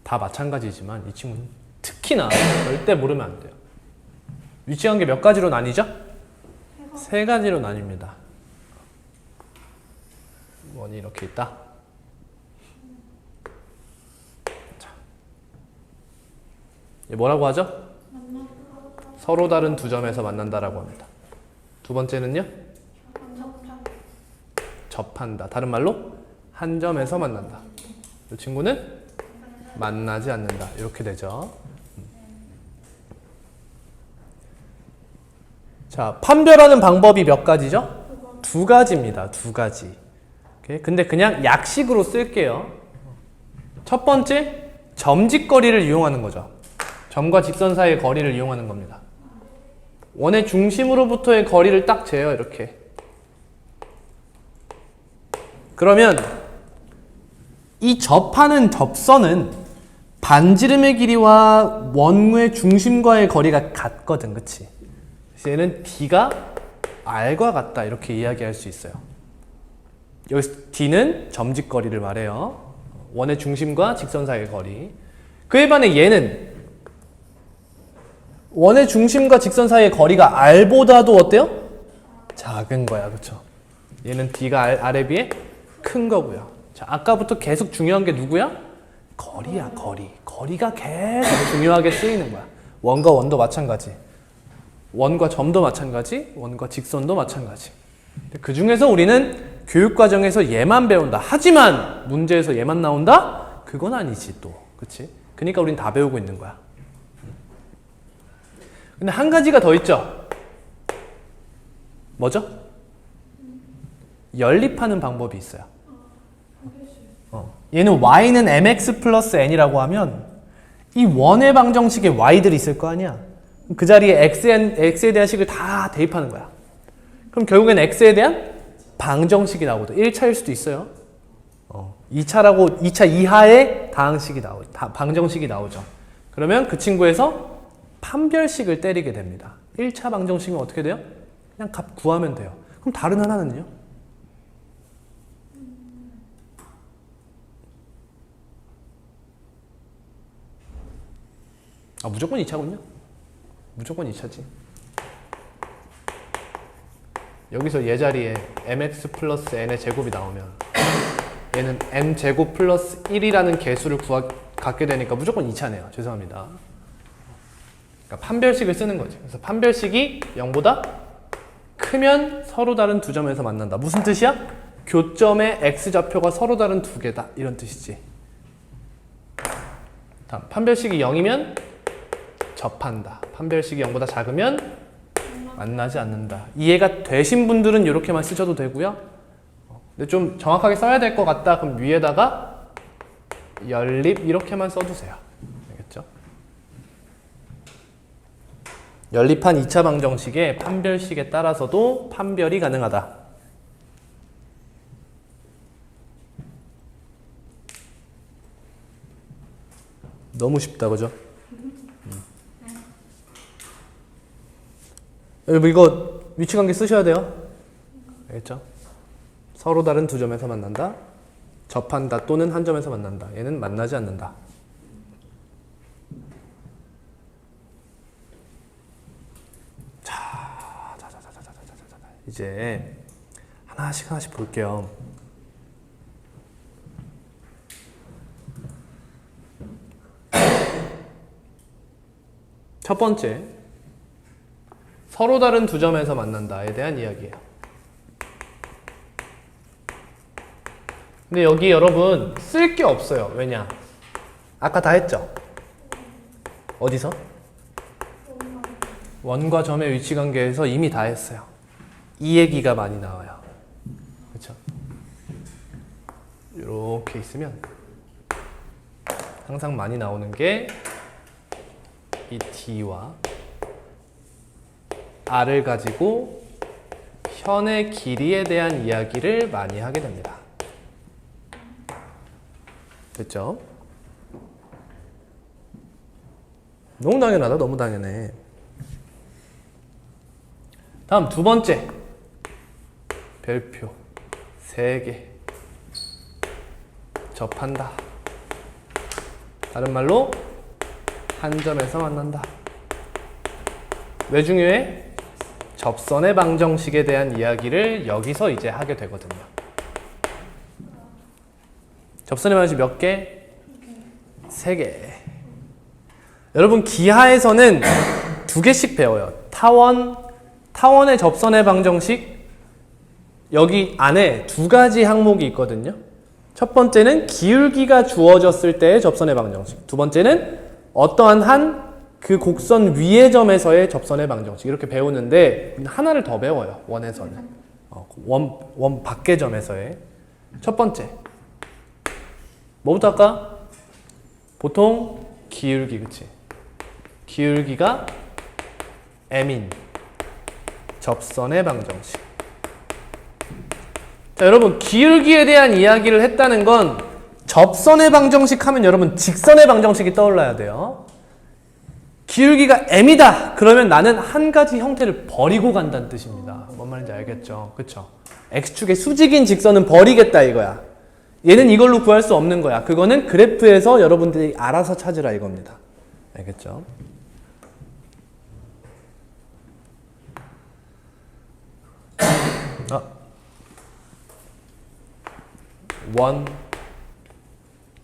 다 마찬가지지만 이 친구는 특히나 절대 모르면 안 돼요. 위치 관계 몇 가지로 나뉘죠? 세 가지로 나뉩니다. 원이 이렇게 있다. 자, 이게 뭐라고 하죠? 서로 다른 두 점에서 만난다라고 합니다. 두 번째는요? 접한다. 다른 말로 한 점에서 만난다. 이 친구는 만나지 않는다. 이렇게 되죠. 자, 판별하는 방법이 몇 가지죠? 두 가지입니다. 두 가지. 오케이? 근데 그냥 약식으로 쓸게요. 첫 번째, 점직거리를 이용하는 거죠. 점과 직선 사이의 거리를 이용하는 겁니다. 원의 중심으로부터의 거리를 딱 재요. 이렇게. 그러면 이 접하는 접선은 반지름의 길이와 원의 중심과의 거리가 같거든. 그치? 그래서 얘는 D가 R과 같다. 이렇게 이야기할 수 있어요. 여기서 D는 점직거리를 말해요. 원의 중심과 직선 사이의 거리. 그에 반해 얘는 원의 중심과 직선 사이의 거리가 R보다도 어때요? 작은 거야. 그쵸? 얘는 D가 R에 비해 큰 거고요. 자, 아까부터 계속 중요한 게 누구야? 거리야, 거리. 거리가 계속 중요하게 쓰이는 거야. 원과 원도 마찬가지. 원과 점도 마찬가지. 원과 직선도 마찬가지. 그 중에서 우리는 교육과정에서 얘만 배운다. 하지만 문제에서 얘만 나온다? 그건 아니지 또. 그치? 그러니까 우린 다 배우고 있는 거야. 근데 한 가지가 더 있죠? 뭐죠? 연립하는 방법이 있어요. 얘는 y는 mx 플러스 n이라고 하면 이 원의 방정식에 y들이 있을 거 아니야. 그 자리에 x에 대한 식을 다 대입하는 거야. 그럼 결국엔 x에 대한 방정식이 나오거든. 1차일 수도 있어요. 2차 이하의 방정식이 나오죠. 그러면 그 친구에서 판별식을 때리게 됩니다. 1차 방정식은 어떻게 돼요? 그냥 값 구하면 돼요. 그럼 다른 하나는요? 무조건 2차군요. 무조건 2차지. 여기서 얘 자리에 mx 플러스 n의 제곱이 나오면 얘는 n 제곱 플러스 1이라는 개수를 갖게 되니까 무조건 2차네요. 죄송합니다. 그러니까 판별식을 쓰는 거지. 그래서 판별식이 0보다 크면 서로 다른 두 점에서 만난다. 무슨 뜻이야? 교점의 x좌표가 서로 다른 두 개다. 이런 뜻이지. 다음 판별식이 0이면 접한다. 판별식이 0보다 작으면 만나지 않는다. 이해가 되신 분들은 이렇게만 쓰셔도 되고요. 근데 좀 정확하게 써야 될 것 같다. 그럼 위에다가 연립 이렇게만 써주세요. 알겠죠? 연립한 2차 방정식의 판별식에 따라서도 판별이 가능하다. 너무 쉽다, 그죠? 여러분 이거 위치관계 쓰셔야 돼요. 알겠죠? 서로 다른 두 점에서 만난다. 접한다 또는 한 점에서 만난다. 얘는 만나지 않는다. 이제 하나씩 볼게요. 첫 번째, 서로 다른 두 점에서 만난다에 대한 이야기예요. 근데 여기 여러분 쓸 게 없어요. 왜냐? 아까 다 했죠? 어디서? 원과 점의 위치관계에서 이미 다 했어요. 이 얘기가 많이 나와요. 그렇죠? 이렇게 있으면 항상 많이 나오는 게 이 D와 R을 가지고 현의 길이에 대한 이야기를 많이 하게 됩니다. 됐죠? 너무 당연하다. 너무 당연해. 다음 두 번째. 별표 3개. 접한다. 다른 말로 한 점에서 만난다. 왜 중요해? 접선의 방정식에 대한 이야기를 여기서 이제 하게 되거든요. 접선의 방정식 몇 개? 3개. 여러분 기하에서는 2개씩 배워요. 타원의 접선의 방정식 여기 안에 2가지 항목이 있거든요. 첫 번째는 기울기가 주어졌을 때의 접선의 방정식. 두 번째는 어떠한 그 곡선 위의 점에서의 접선의 방정식. 이렇게 배우는데 하나를 더 배워요. 원에서는. 원 밖의 점에서의. 첫 번째. 뭐부터 할까? 보통 기울기, 그치? 기울기가 m인 접선의 방정식. 자, 여러분 기울기에 대한 이야기를 했다는 건 접선의 방정식 하면 여러분 직선의 방정식이 떠올라야 돼요. 기울기가 m이다. 그러면 나는 한 가지 형태를 버리고 간다는 뜻입니다. 뭔 말인지 알겠죠? 그쵸? x축의 수직인 직선은 버리겠다 이거야. 얘는 이걸로 구할 수 없는 거야. 그거는 그래프에서 여러분들이 알아서 찾으라 이겁니다. 알겠죠? 원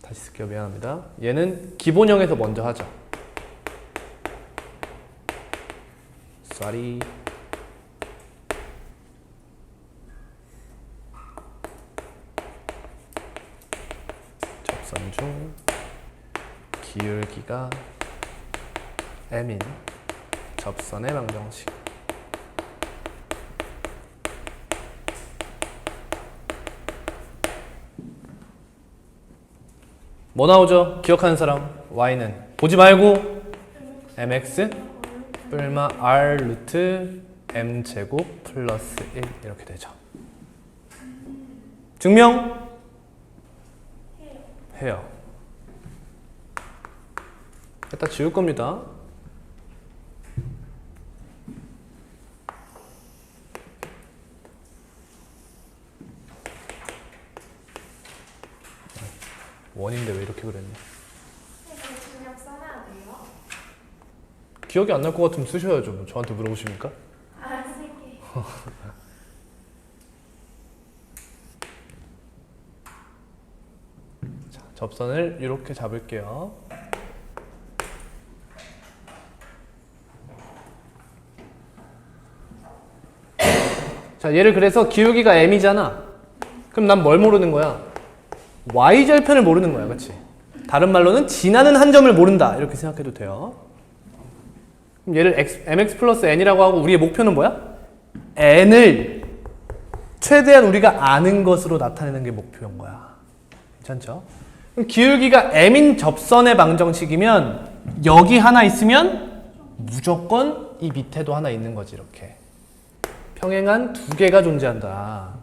다시 쓸게요. 미안합니다. 얘는 기본형에서 먼저 하죠. Sorry. 접선 중 기울기가 m인 접선의 방정식. 뭐 나오죠? 기억하는 사람? y는 보지 말고 mx 뿔마 r 루트 m 제곱 플러스 1 이렇게 되죠. 증명? 해요. 갖다 지울 겁니다. 원인데 왜 이렇게 그랬냐? 그냥 써놔야 돼요? 기억이 안 날 것 같으면 쓰셔야죠. 저한테 물어보십니까? 아, 쓸게. 자, 접선을 이렇게 잡을게요. 자, 얘를 그래서 기울기가 m이잖아. 그럼 난 뭘 모르는 거야? y절편을 모르는 거야, 그렇지? 다른 말로는 지나는 한 점을 모른다. 이렇게 생각해도 돼요. 그럼 얘를 mx 플러스 n이라고 하고 우리의 목표는 뭐야? n을 최대한 우리가 아는 것으로 나타내는 게 목표인 거야. 괜찮죠? 그럼 기울기가 m인 접선의 방정식이면 여기 하나 있으면 무조건 이 밑에도 하나 있는 거지. 이렇게 평행한 두 개가 존재한다.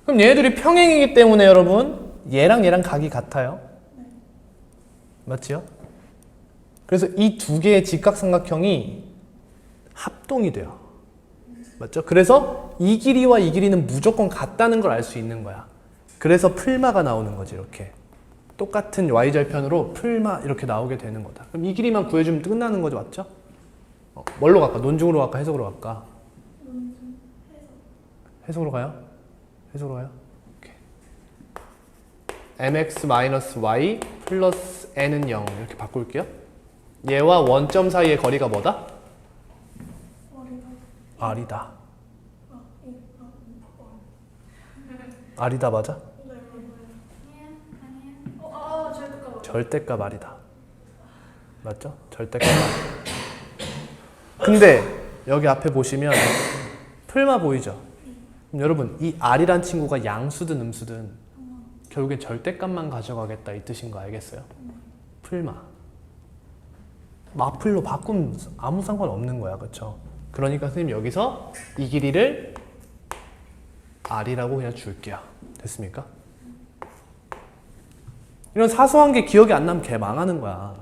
그럼 얘들이 평행이기 때문에 여러분 얘랑 얘랑 각이 같아요. 맞지요? 그래서 이 두 개의 직각삼각형이 합동이 돼요. 맞죠? 그래서 이 길이와 이 길이는 무조건 같다는 걸 알 수 있는 거야. 그래서 풀마가 나오는 거지. 이렇게 똑같은 y절편으로 풀마 이렇게 나오게 되는 거다. 그럼 이 길이만 구해주면 끝나는 거죠. 맞죠? 뭘로 갈까? 논중으로 갈까? 해석으로 갈까? 해석으로 가요? 해석으로 가요? 오케이. mx-y 플러스 n은 0 이렇게 바꿀게요. 얘와 원점 사이의 거리가 뭐다? r이다. r이다 맞아? 절대값 r이다. 맞죠? 절대값 r. 근데 여기 앞에 보시면 풀마 보이죠? 그럼 여러분 이 r이란 친구가 양수든 음수든 결국엔 절대값만 가져가겠다 이 뜻인 거 알겠어요? 풀마. 마플로 바꾸면 아무 상관없는 거야. 그렇죠? 그러니까 선생님 여기서 이 길이를 r이라고 그냥 줄게요. 됐습니까? 이런 사소한 게 기억이 안 나면 개 망하는 거야.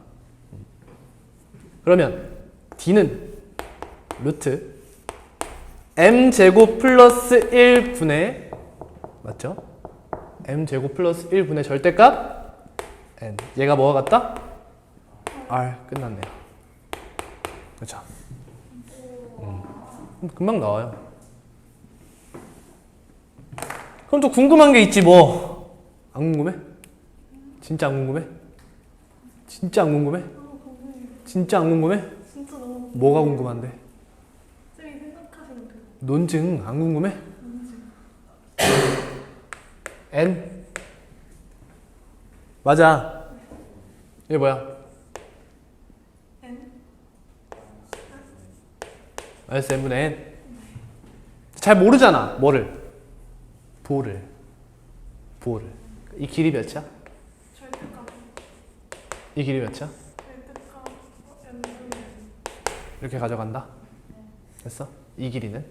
그러면 d는 루트 m제곱 플러스 1분의 맞죠? m제곱 플러스 1분의 절대값 n. 얘가 뭐가 같다? r. 끝났네요. 그렇죠? 금방 나와요. 그럼 또 궁금한 게 있지 뭐. 안 궁금해? 진짜 안 궁금해? 진짜 안 궁금해? 진짜 안 궁금해? 진짜 너무 뭐가 궁금한데? 쌤이 생각하시는 대로. 논증 안 궁금해? n 맞아. 이게 뭐야? 마이너스 n분의 n. 잘 모르잖아. 뭐를? 부호를. 이 길이 몇이야? 절대값. 이 길이 몇이야? 절대값. n분의 이렇게 가져간다. 됐어? 이 길이는?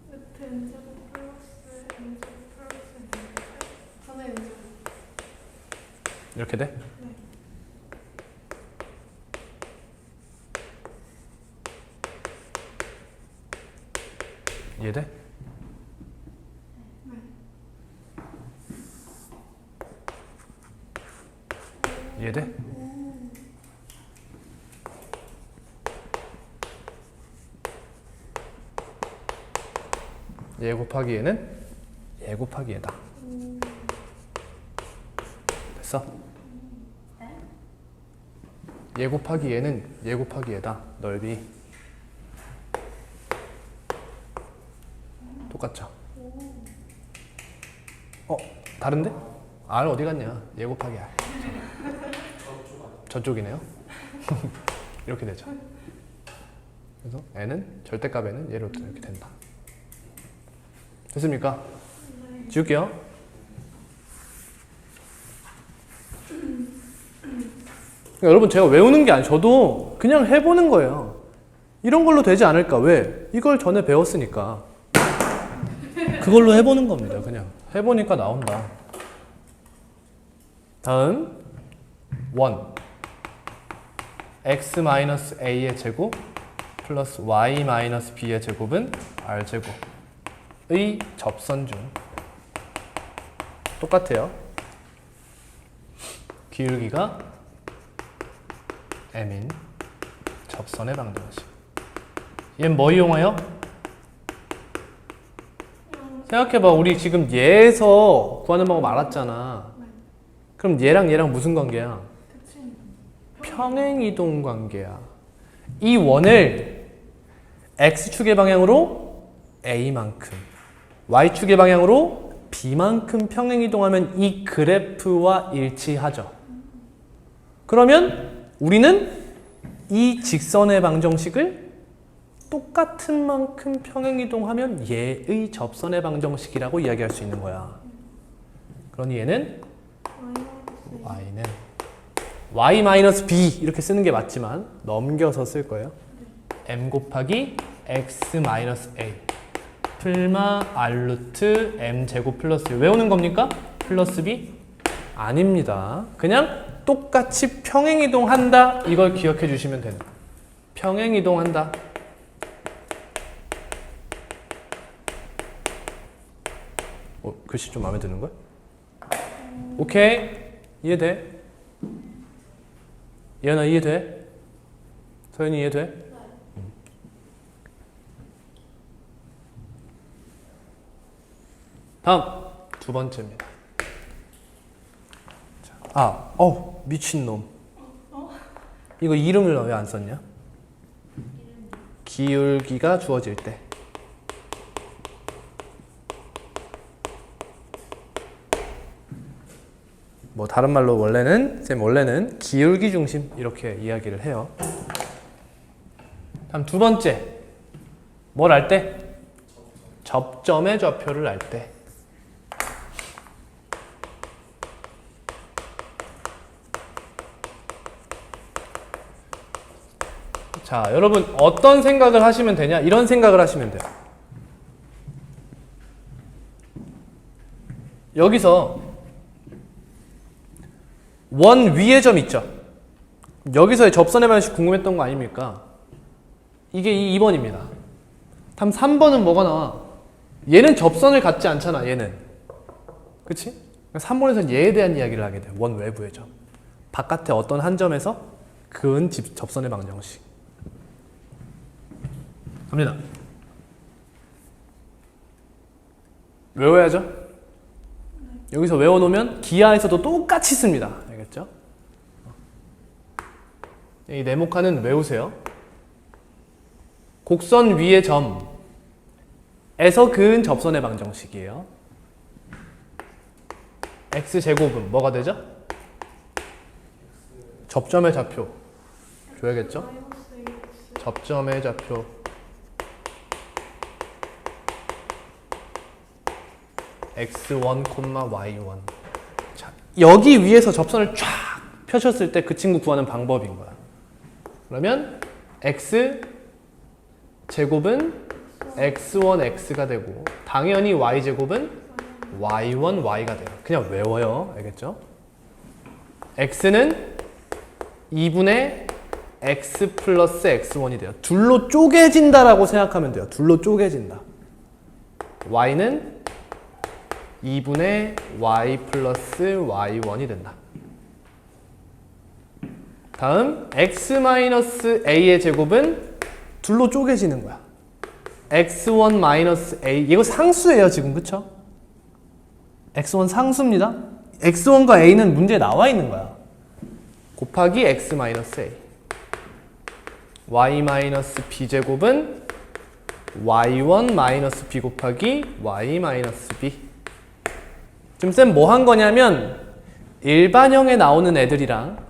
루트 n제곱 플러스 n제곱 플러스 n제곱 전에 n제곱. 이렇게 돼? 네. 이해돼? 이해돼? 얘 곱하기 얘는 얘 곱하기 얘다. 됐어? 얘 곱하기 얘는 얘 곱하기 얘다. 넓이 똑같죠? 다른데? R 어디 갔냐? 얘 곱하기 R. 저쪽이네요. 이렇게 되죠. 그래서 n은 절대값에는 얘로 이렇게 된다. 됐습니까? 지울게요. 그러니까 여러분 제가 외우는 게 아니에요. 저도 그냥 해보는 거예요. 이런 걸로 되지 않을까? 왜? 이걸 전에 배웠으니까. 그걸로 해보는 겁니다. 그냥 해보니까 나온다. 다음 1 x-a의 제곱 플러스 y-b의 제곱은 r제곱의 접선 중 똑같아요. 기울기가 m인 접선의 방정식. 얘는 뭐 이용하여? 생각해봐. 우리 지금 얘에서 구하는 방법 알았잖아. 그럼 얘랑 얘랑 무슨 관계야? 평행이동 관계야. 이 원을 x축의 방향으로 a만큼, y축의 방향으로 b만큼 평행이동하면 이 그래프와 일치하죠. 그러면 우리는 이 직선의 방정식을 똑같은 만큼 평행이동하면 얘의 접선의 방정식이라고 이야기할 수 있는 거야. 그러니 얘는 y-b 이렇게 쓰는 게 맞지만 넘겨서 쓸 거예요. m 곱하기 x-a 풀마 r 루트 m 제곱 플러스 외우는 겁니까? 플러스 b? 아닙니다. 그냥 똑같이 평행이동한다 이걸 기억해 주시면 되는 거예요. 평행이동한다. 글씨 좀 마음에 드는 거야? 오케이. 이해돼? 예은아 이해돼? 서연이 이해돼? 다음 두 번째입니다. 미친놈. 이거 이름을 왜 안 썼냐? 기울기가 주어질 때. 뭐 다른 말로 원래는 기울기 중심 이렇게 이야기를 해요. 다음 두 번째. 뭘 알 때? 접점의 좌표를 알 때. 자, 여러분 어떤 생각을 하시면 되냐? 이런 생각을 하시면 돼요. 여기서 원 위의 점 있죠? 여기서의 접선의 방식 궁금했던 거 아닙니까? 이게 2번입니다. 다음 3번은 뭐가 나와? 얘는 접선을 갖지 않잖아, 얘는. 그치? 3번에서는 얘에 대한 이야기를 하게 돼요. 원 외부의 점. 바깥에 어떤 한 점에서 그은 접선의 방정식. 갑니다. 외워야죠? 여기서 외워놓으면 기하에서도 똑같이 씁니다. 알겠죠? 이 네모칸은 외우세요. 곡선 위의 점에서 그은 접선의 방정식이에요. x제곱은 뭐가 되죠? 접점의 좌표 줘야겠죠? 접점의 좌표 x1, y1. 자, 여기 위에서 접선을 쫙 펴셨을 때 그 친구 구하는 방법인 거야. 그러면 x 제곱은 x1, x가 되고 당연히 y 제곱은 y1, y가 돼요. 그냥 외워요. 알겠죠? x는 2분의 x 플러스 x1이 돼요. 둘로 쪼개진다라고 생각하면 돼요. 둘로 쪼개진다. y는 2분의 y 플러스 y1이 된다. 다음 x-a의 제곱은 둘로 쪼개지는 거야. x1-a 이거 상수예요 지금 그쵸? x1 상수입니다. x1과 a는 문제에 나와 있는 거야. 곱하기 x-a y-b 제곱은 y1-b 곱하기 y-b. 지금 쌤 뭐 한 거냐면 일반형에 나오는 애들이랑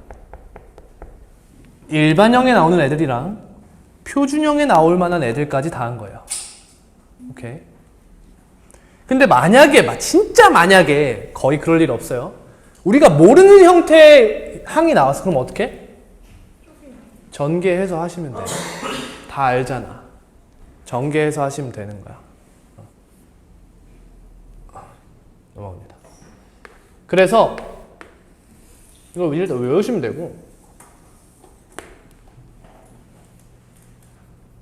표준형에 나올 만한 애들까지 다 한 거예요. 오케이. 근데 만약에 진짜 만약에 거의 그럴 일 없어요. 우리가 모르는 형태의 항이 나왔어. 그럼 어떻게? 전개해서 하시면 돼요. 다 알잖아. 전개해서 하시면 되는 거야. 넘어갑니다. 그래서 이거 일단 외우시면 되고,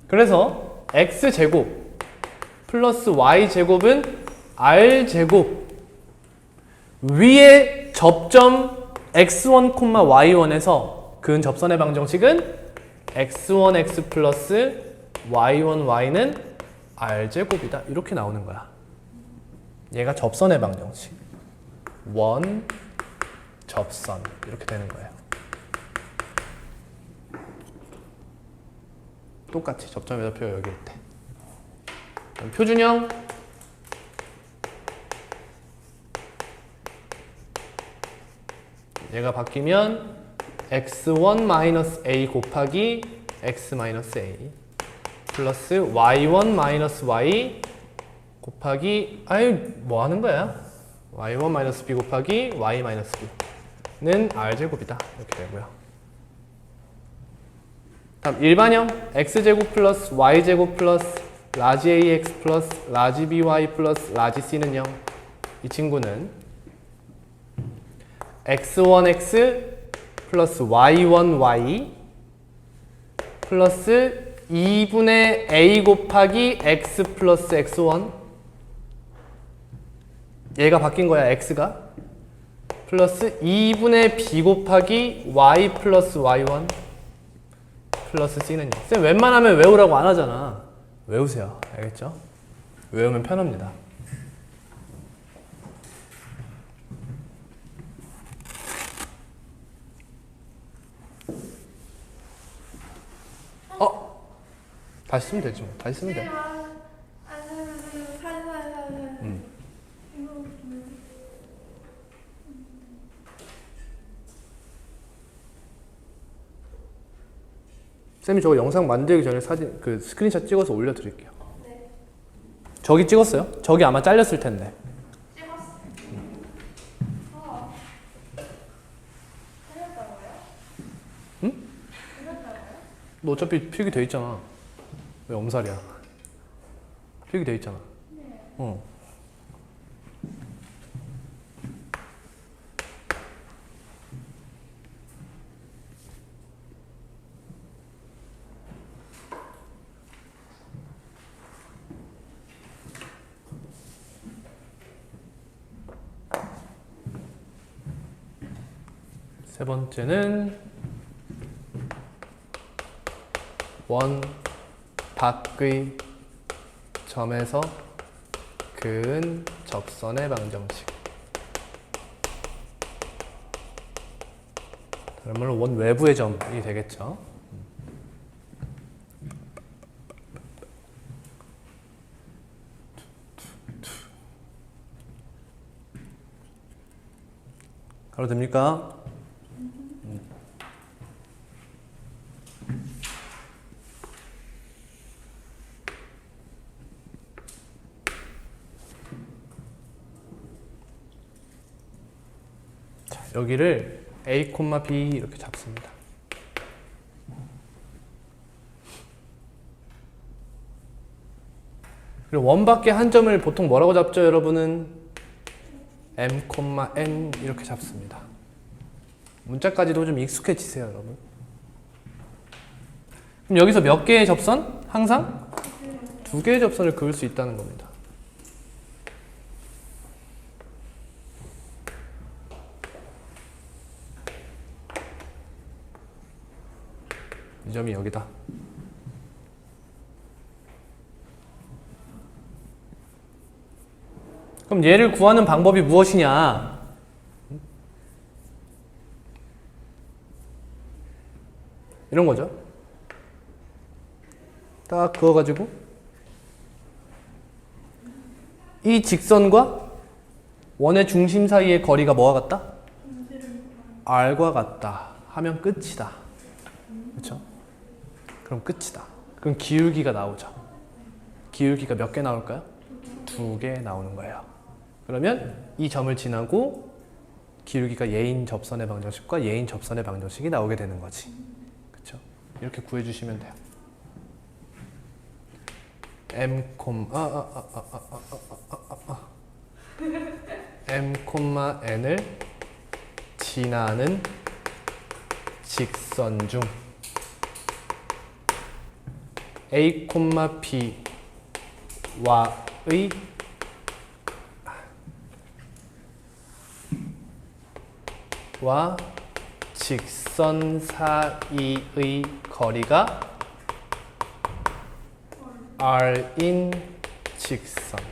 그래서 x제곱 플러스 y제곱은 r제곱 위에 접점 x1, y1에서 그은 접선의 방정식은 x1x 플러스 y1, y는 r제곱이다. 이렇게 나오는 거야. 얘가 접선의 방정식. 원, 접선. 이렇게 되는 거예요. 똑같이 접점의 좌표 여기일 때. 표준형 얘가 바뀌면 x1-a 곱하기 x-a 플러스 y1-y 곱하기 뭐 하는 거야? y1-b 곱하기 y-b는 r제곱이다. 이렇게 되고요. 다음 일반형 x제곱 플러스 y제곱 플러스 라지 ax 플러스 라지 by 플러스 라지 c는 0. 이 친구는 x1x 플러스 y1y 플러스 2분의 a 곱하기 x 플러스 x1 얘가 바뀐 거야. x가 플러스 2분의 b 곱하기 y 플러스 y1 플러스 c는 0. 쌤 웬만하면 외우라고 안 하잖아. 외우세요. 알겠죠? 외우면 편합니다. 다시 쓰면 되지 뭐. 다시 쓰면 돼. 쌤이 저거 영상 만들기 전에 사진 그 스크린샷 찍어서 올려드릴게요. 네. 저기 찍었어요? 저기 아마 잘렸을 텐데. 찍었어. 틀렸다고요? 응? 틀렸다고요? 너 어차피 필기 돼 있잖아. 왜 엄살이야? 필기 돼 있잖아. 네. 세 번째는 원 밖의 점에서 그은 접선의 방정식. 다른 말로 원 외부의 점이 되겠죠. 가로 됩니까? 여기를 a, b 이렇게 잡습니다. 그리고 원 밖에 한 점을 보통 뭐라고 잡죠, 여러분은? m, n 이렇게 잡습니다. 문자까지도 좀 익숙해지세요, 여러분. 그럼 여기서 몇 개의 접선? 항상 2개의 접선을 그을 수 있다는 겁니다. 이 점이 여기다. 그럼 얘를 구하는 방법이 무엇이냐? 이런 거죠. 딱 그어가지고 이 직선과 원의 중심 사이의 거리가 뭐와 같다? r과 같다 하면 끝이다. 그렇죠? 그럼 끝이다. 그럼 기울기가 나오죠. 기울기가 몇 개 나올까요? 2개 나오는 거예요. 그러면 이 점을 지나고 기울기가 예인 접선의 방정식과 예인 접선의 방정식이 나오게 되는 거지. 그렇죠? 이렇게 구해주시면 돼요. m, n을 지나는 직선 중 a, b와의 직선 사이의 거리가 r인 직선을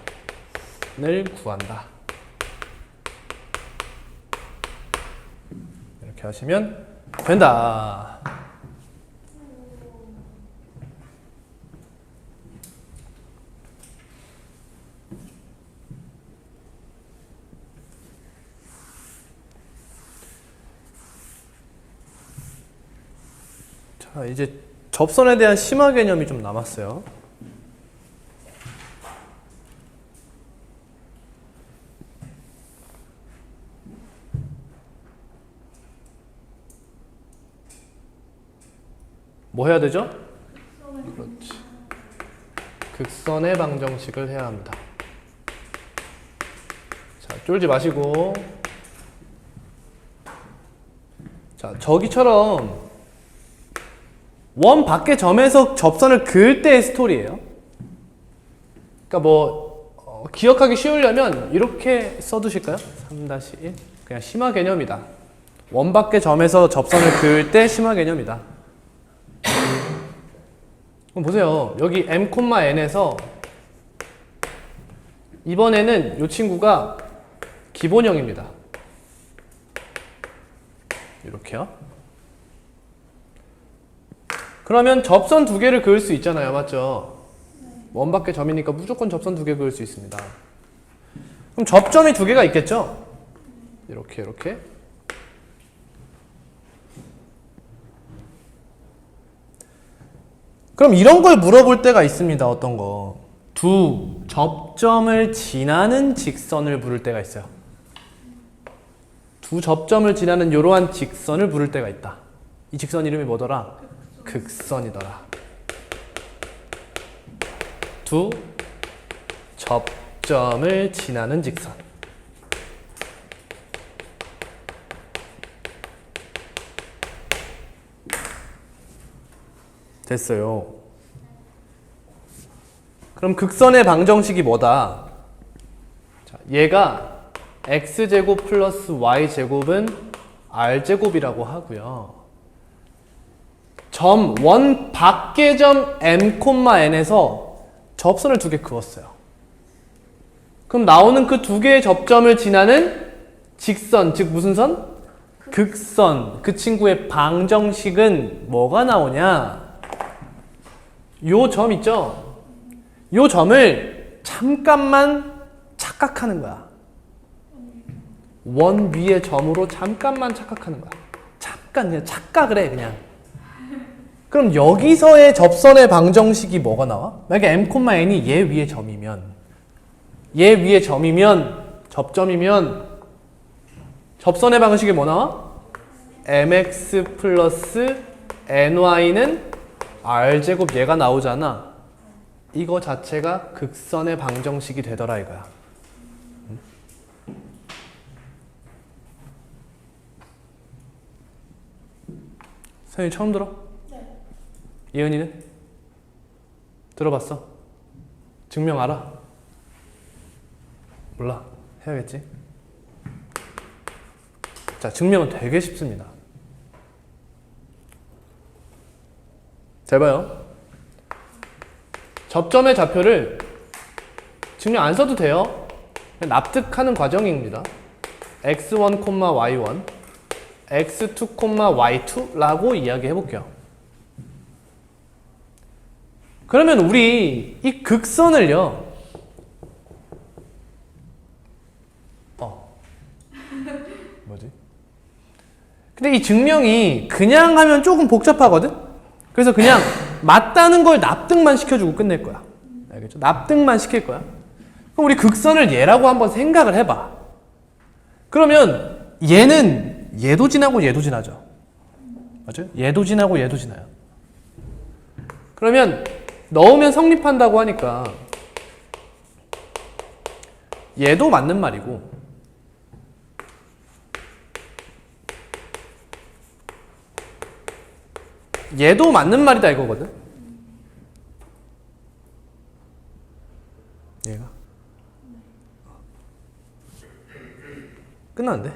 구한다. 이렇게 하시면 된다. 자, 이제 접선에 대한 심화 개념이 좀 남았어요. 뭐 해야 되죠? 그렇지. 극선의 방정식을 해야 합니다. 자, 쫄지 마시고. 자, 저기처럼 원 밖의 점에서 접선을 그을 때의 스토리예요. 그러니까 뭐 기억하기 쉬우려면 이렇게 써두실까요? 3-1 그냥 심화 개념이다. 원 밖의 점에서 접선을 그을 때 심화 개념이다. 그럼 보세요. 여기 m,n에서 이번에는 이 친구가 기본형입니다. 이렇게요. 그러면 접선 두 개를 그을 수 있잖아요. 맞죠? 원 밖의 점이니까 무조건 접선 두 개 그을 수 있습니다. 그럼 접점이 두 개가 있겠죠? 이렇게 이렇게. 그럼 이런 걸 물어볼 때가 있습니다. 어떤 거? 두 접점을 지나는 직선을 부를 때가 있어요. 두 접점을 지나는 이러한 직선을 부를 때가 있다. 이 직선 이름이 뭐더라? 극선이더라. 두 접점을 지나는 직선. 됐어요. 그럼 극선의 방정식이 뭐다? 자, 얘가 x제곱 플러스 y제곱은 r제곱이라고 하고요. 점, 원 밖의 점 m,n에서 접선을 두 개 그었어요. 그럼 나오는 그 두 개의 접점을 지나는 직선, 즉 무슨 선? 극선. 그 친구의 방정식은 뭐가 나오냐? 요 점 있죠? 요 점을 잠깐만 착각하는 거야. 원 위의 점으로 잠깐만 착각하는 거야. 잠깐 그냥 착각을 해 그냥. 그럼 여기서의 접선의 방정식이 뭐가 나와? 만약에 m,n이 얘 위의 점이면 접점이면 접선의 방정식이 뭐 나와? mx 플러스 ny는 r제곱 얘가 나오잖아. 이거 자체가 극선의 방정식이 되더라 이거야. 선생님 처음 들어? 네. 예은이는? 들어봤어? 증명 알아? 몰라. 해야겠지? 자, 증명은 되게 쉽습니다. 잘 봐요. 접점의 좌표를 증명 안 써도 돼요. 그냥 납득하는 과정입니다. x1, y1, x2, y2라고 이야기해 볼게요. 그러면 우리 이 극선을요. 뭐지? 근데 이 증명이 그냥 하면 조금 복잡하거든? 그래서 그냥 맞다는 걸 납득만 시켜주고 끝낼 거야. 알겠죠? 납득만 시킬 거야. 그럼 우리 극선을 얘라고 한번 생각을 해봐. 그러면 얘는 얘도 지나고 얘도 지나죠. 맞죠? 얘도 지나고 얘도 지나요. 그러면 넣으면 성립한다고 하니까 얘도 맞는 말이고 얘도 맞는 말이다 이거거든. 얘가 끝났는데?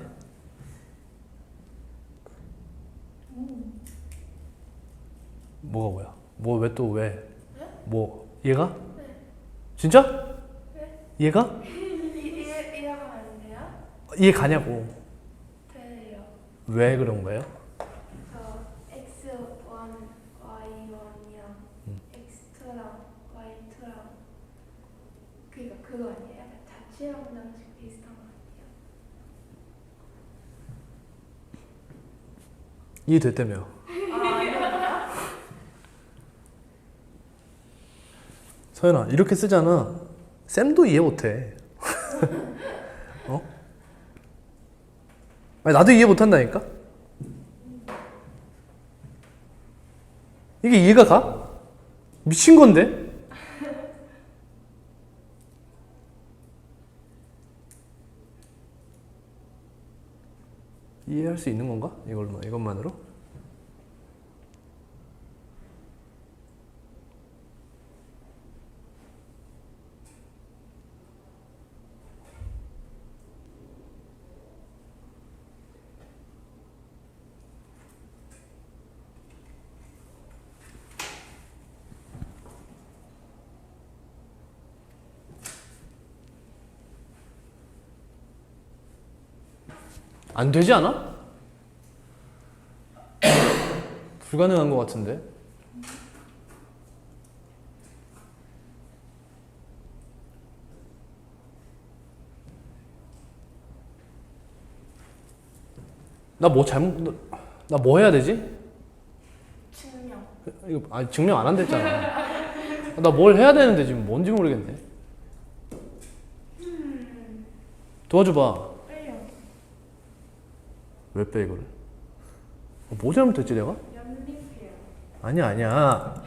뭐가 뭐야? 뭐 왜 또 왜? 뭐 얘가? 진짜? 얘가? 이해하면 안 돼요? 이해 가냐고? 돼요. 왜 그런 거예요? 저 x1, y1이랑 x2랑 y2랑 그거 아니에요? 자취 방정식 비슷한 거 아니에요? 이해됐다며? 아, 아니요? 서연아, 이렇게 쓰잖아. 쌤도 이해 못해. 어? 아니, 나도 이해 못한다니까? 이게 이해가 가? 미친 건데? 이해할 수 있는 건가? 이것만으로? 안 되지 않아? 불가능한 것 같은데. 나 뭐 해야 되지? 증명. 이거 아니 증명 안 한댔잖아. 나 뭘 해야 되는데 지금 뭔지 모르겠네. 도와줘봐. 빼요. 왜 빼 이거를? 뭐 잘못했지 내가? 연립해요. 아니야.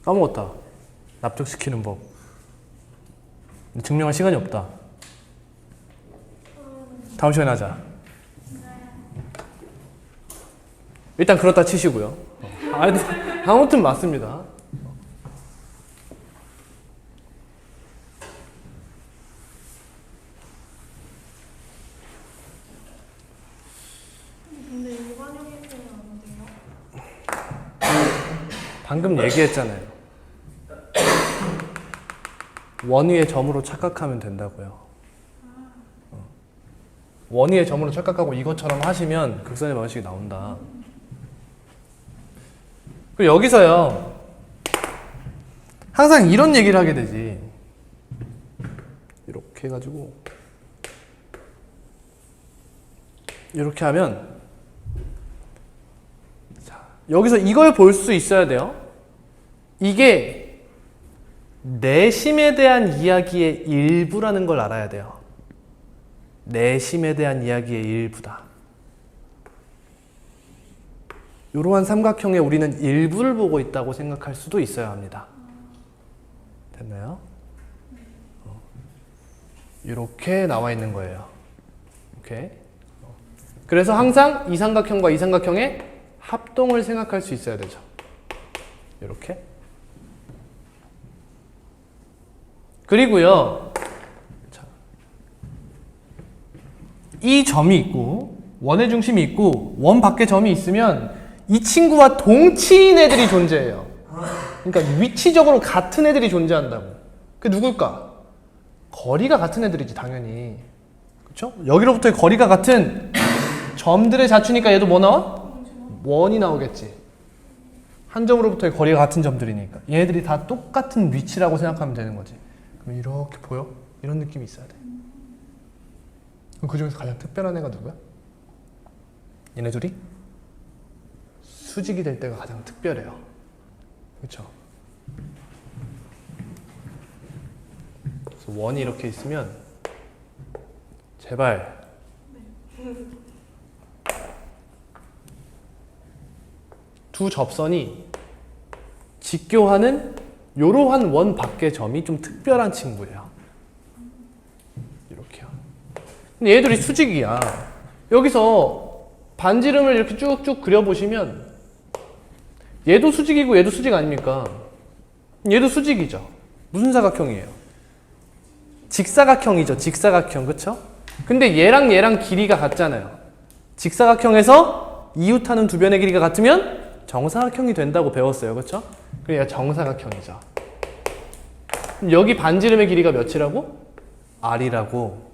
까먹었다. 납득시키는 법. 증명할 시간이 없다. 다음 시간에 하자. 일단 그렇다 치시고요. 아무튼 맞습니다. 근데 일반형일 때는 안 돼요? 방금 얘기했잖아요. 원위의 점으로 착각하면 된다고요. 원위의 점으로 착각하고 이것처럼 하시면 극선의 방식이 나온다. 그리고 여기서요, 항상 이런 얘기를 하게 되지. 이렇게 해가지고 이렇게 하면, 자, 여기서 이걸 볼 수 있어야 돼요. 이게 내심에 대한 이야기의 일부라는 걸 알아야 돼요. 내심에 대한 이야기의 일부다. 이러한 삼각형에 우리는 일부를 보고 있다고 생각할 수도 있어야 합니다. 됐나요? 이렇게 나와 있는 거예요. 오케이. 그래서 항상 이 삼각형과 이 삼각형의 합동을 생각할 수 있어야 되죠. 이렇게. 그리고요, 자, 이 점이 있고 원의 중심이 있고 원 밖에 점이 있으면 이 친구와 동치인 애들이 존재해요. 그러니까 위치적으로 같은 애들이 존재한다고. 그게 누굴까? 거리가 같은 애들이지 당연히. 그렇죠? 여기로부터의 거리가 같은 점들의 자추니까 얘도 뭐 나와? 원이 나오겠지. 한 점으로부터의 거리가 같은 점들이니까 얘네들이 다 똑같은 위치라고 생각하면 되는 거지. 그럼 이렇게 보여? 이런 느낌이 있어야 돼. 그럼 그 중에서 가장 특별한 애가 누구야? 얘네 둘이 수직이 될 때가 가장 특별해요. 그렇죠? 그래서 원이 이렇게 있으면 제발 두 접선이 직교하는 이러한 원 밖의 점이 좀 특별한 친구예요. 이렇게요. 근데 얘들이 수직이야. 여기서 반지름을 이렇게 쭉쭉 그려보시면 얘도 수직이고 얘도 수직 아닙니까? 얘도 수직이죠. 무슨 사각형이에요? 직사각형이죠. 직사각형. 그쵸? 근데 얘랑 길이가 같잖아요. 직사각형에서 이웃하는 두 변의 길이가 같으면 정사각형이 된다고 배웠어요. 그쵸? 그러니까 정사각형이죠. 그럼 여기 반지름의 길이가 몇이라고? R이라고.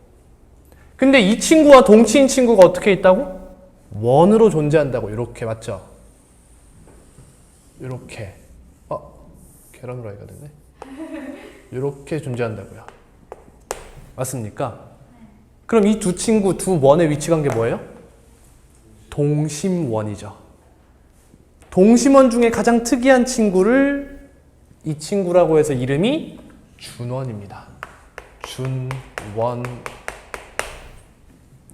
근데 이 친구와 동치인 친구가 어떻게 있다고? 원으로 존재한다고. 이렇게 맞죠? 이렇게. 계란으로 하기가 되네. 이렇게 존재한다고요. 맞습니까? 그럼 이 두 친구, 두 원의 위치관계 뭐예요? 동심원이죠. 동심원 중에 가장 특이한 친구를 이 친구라고 해서 이름이 준원입니다. 준원.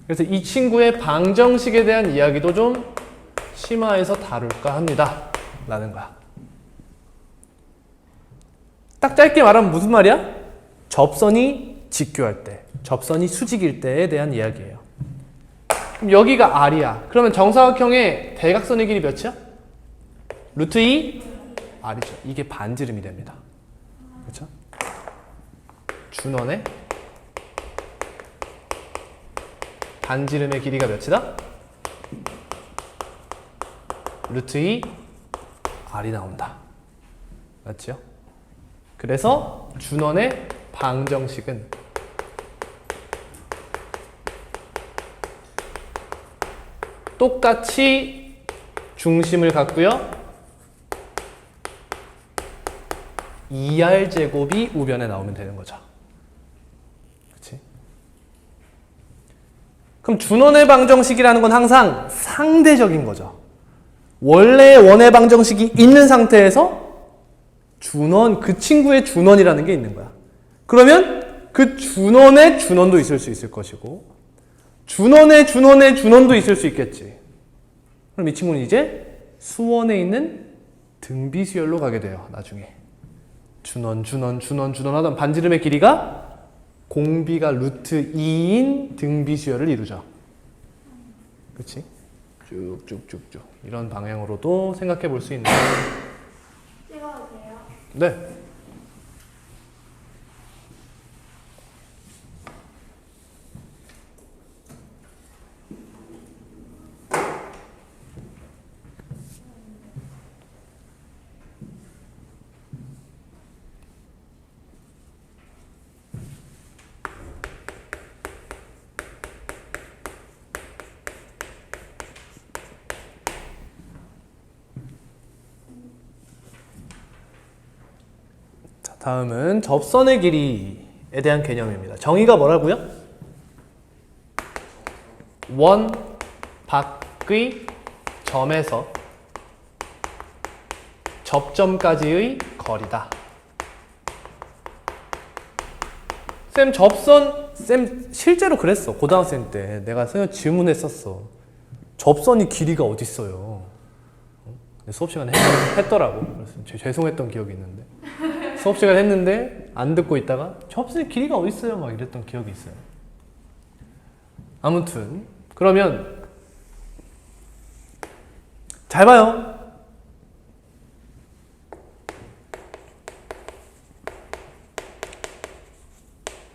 그래서 이 친구의 방정식에 대한 이야기도 좀 심화해서 다룰까 합니다. 라는 거야. 딱 짧게 말하면 무슨 말이야? 접선이 직교할 때, 접선이 수직일 때에 대한 이야기예요. 그럼 여기가 R이야. 그러면 정사각형의 대각선의 길이 몇이야? 루트 2 R이죠. 이게 반지름이 됩니다. 그렇죠? 준원의 반지름의 길이가 몇이다? 루트 2 R이 나온다. 맞죠? 그래서 준원의 방정식은 똑같이 중심을 갖고요. 2R제곱이 우변에 나오면 되는 거죠. 그치? 그럼 준원의 방정식이라는 건 항상 상대적인 거죠. 원래 원의 방정식이 있는 상태에서 준원, 그 친구의 준원이라는 게 있는 거야. 그러면 그 준원의 준원도 있을 수 있을 것이고 준원의 준원도 있을 수 있겠지. 그럼 이 친구는 이제 수원에 있는 등비수열로 가게 돼요. 나중에. 준원 하던 반지름의 길이가 공비가 루트 2인 등비수열을 이루죠. 그렇지? 쭉쭉쭉쭉 이런 방향으로도 생각해 볼 수 있는. 찍어도 돼요? 네. 다음은 접선의 길이에 대한 개념입니다. 정의가 뭐라고요? 원 밖의 점에서 접점까지의 거리다. 쌤 접선, 쌤 실제로 그랬어. 고등학생 때 내가 선생님 질문했었어. 접선이 길이가 어딨어요? 수업 시간에 했더라고. 그래서 죄송했던 기억이 있는데. 수업 시간 했는데 안 듣고 있다가 접선의 길이가 어딨어요? 막 이랬던 기억이 있어요. 아무튼 그러면 잘 봐요.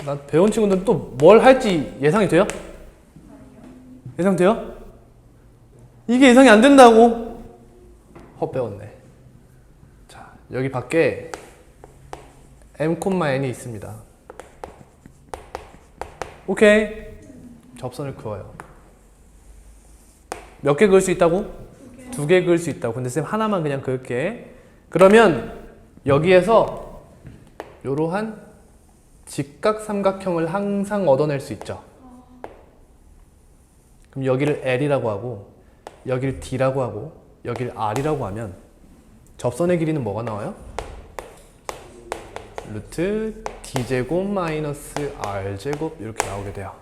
나 배운 친구들은 또 뭘 할지 예상이 돼요? 예상돼요? 이게 예상이 안 된다고? 헛배웠네. 자, 여기 밖에 m,n이 있습니다. 오케이. 접선을 그어요. 몇 개 그을 수 있다고? 2개 그을 수 있다고. 근데 쌤 하나만 그냥 그을게. 그러면 여기에서 이러한 직각 삼각형을 항상 얻어낼 수 있죠. 그럼 여기를 L이라고 하고 여기를 D라고 하고 여기를 R이라고 하면 접선의 길이는 뭐가 나와요? 루트 D제곱 마이너스 R제곱 이렇게 나오게 돼요.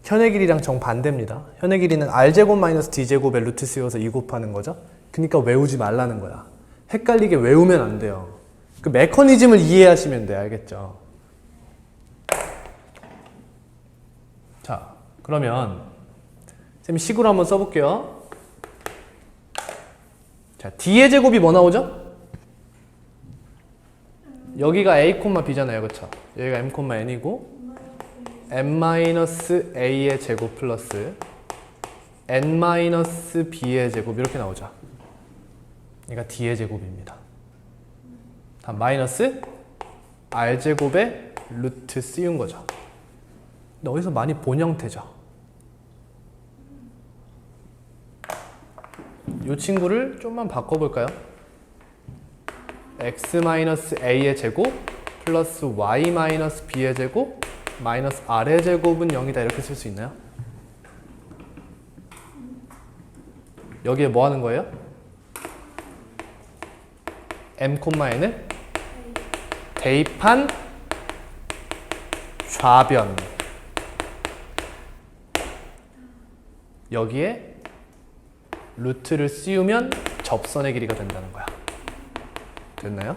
현의 길이랑 정반대입니다. 현의 길이는 R제곱 마이너스 D제곱에 루트 씌워서 2 곱하는 거죠. 그러니까 외우지 말라는 거야. 헷갈리게 외우면 안 돼요. 그 메커니즘을 이해하시면 돼. 알겠죠? 자, 그러면 쌤이 식으로 한번 써볼게요. 자, D의 제곱이 뭐 나오죠? 여기가 A, B잖아요. 그쵸? 여기가 M, N이고 n-a의 제곱 플러스 n-b의 제곱 이렇게 나오죠. 그러니까 D의 제곱입니다. 다음 마이너스 R제곱에 루트 씌운 거죠. 근데 어디서 많이 본 형태죠. 이 친구를 좀만 바꿔볼까요? x-a의 제곱 플러스 y-b의 제곱 마이너스 r의 제곱은 0이다 이렇게 쓸 수 있나요? 여기에 뭐 하는 거예요? m-n을 대입한 좌변 여기에 루트를 씌우면 접선의 길이가 된다는 거야. 됐나요?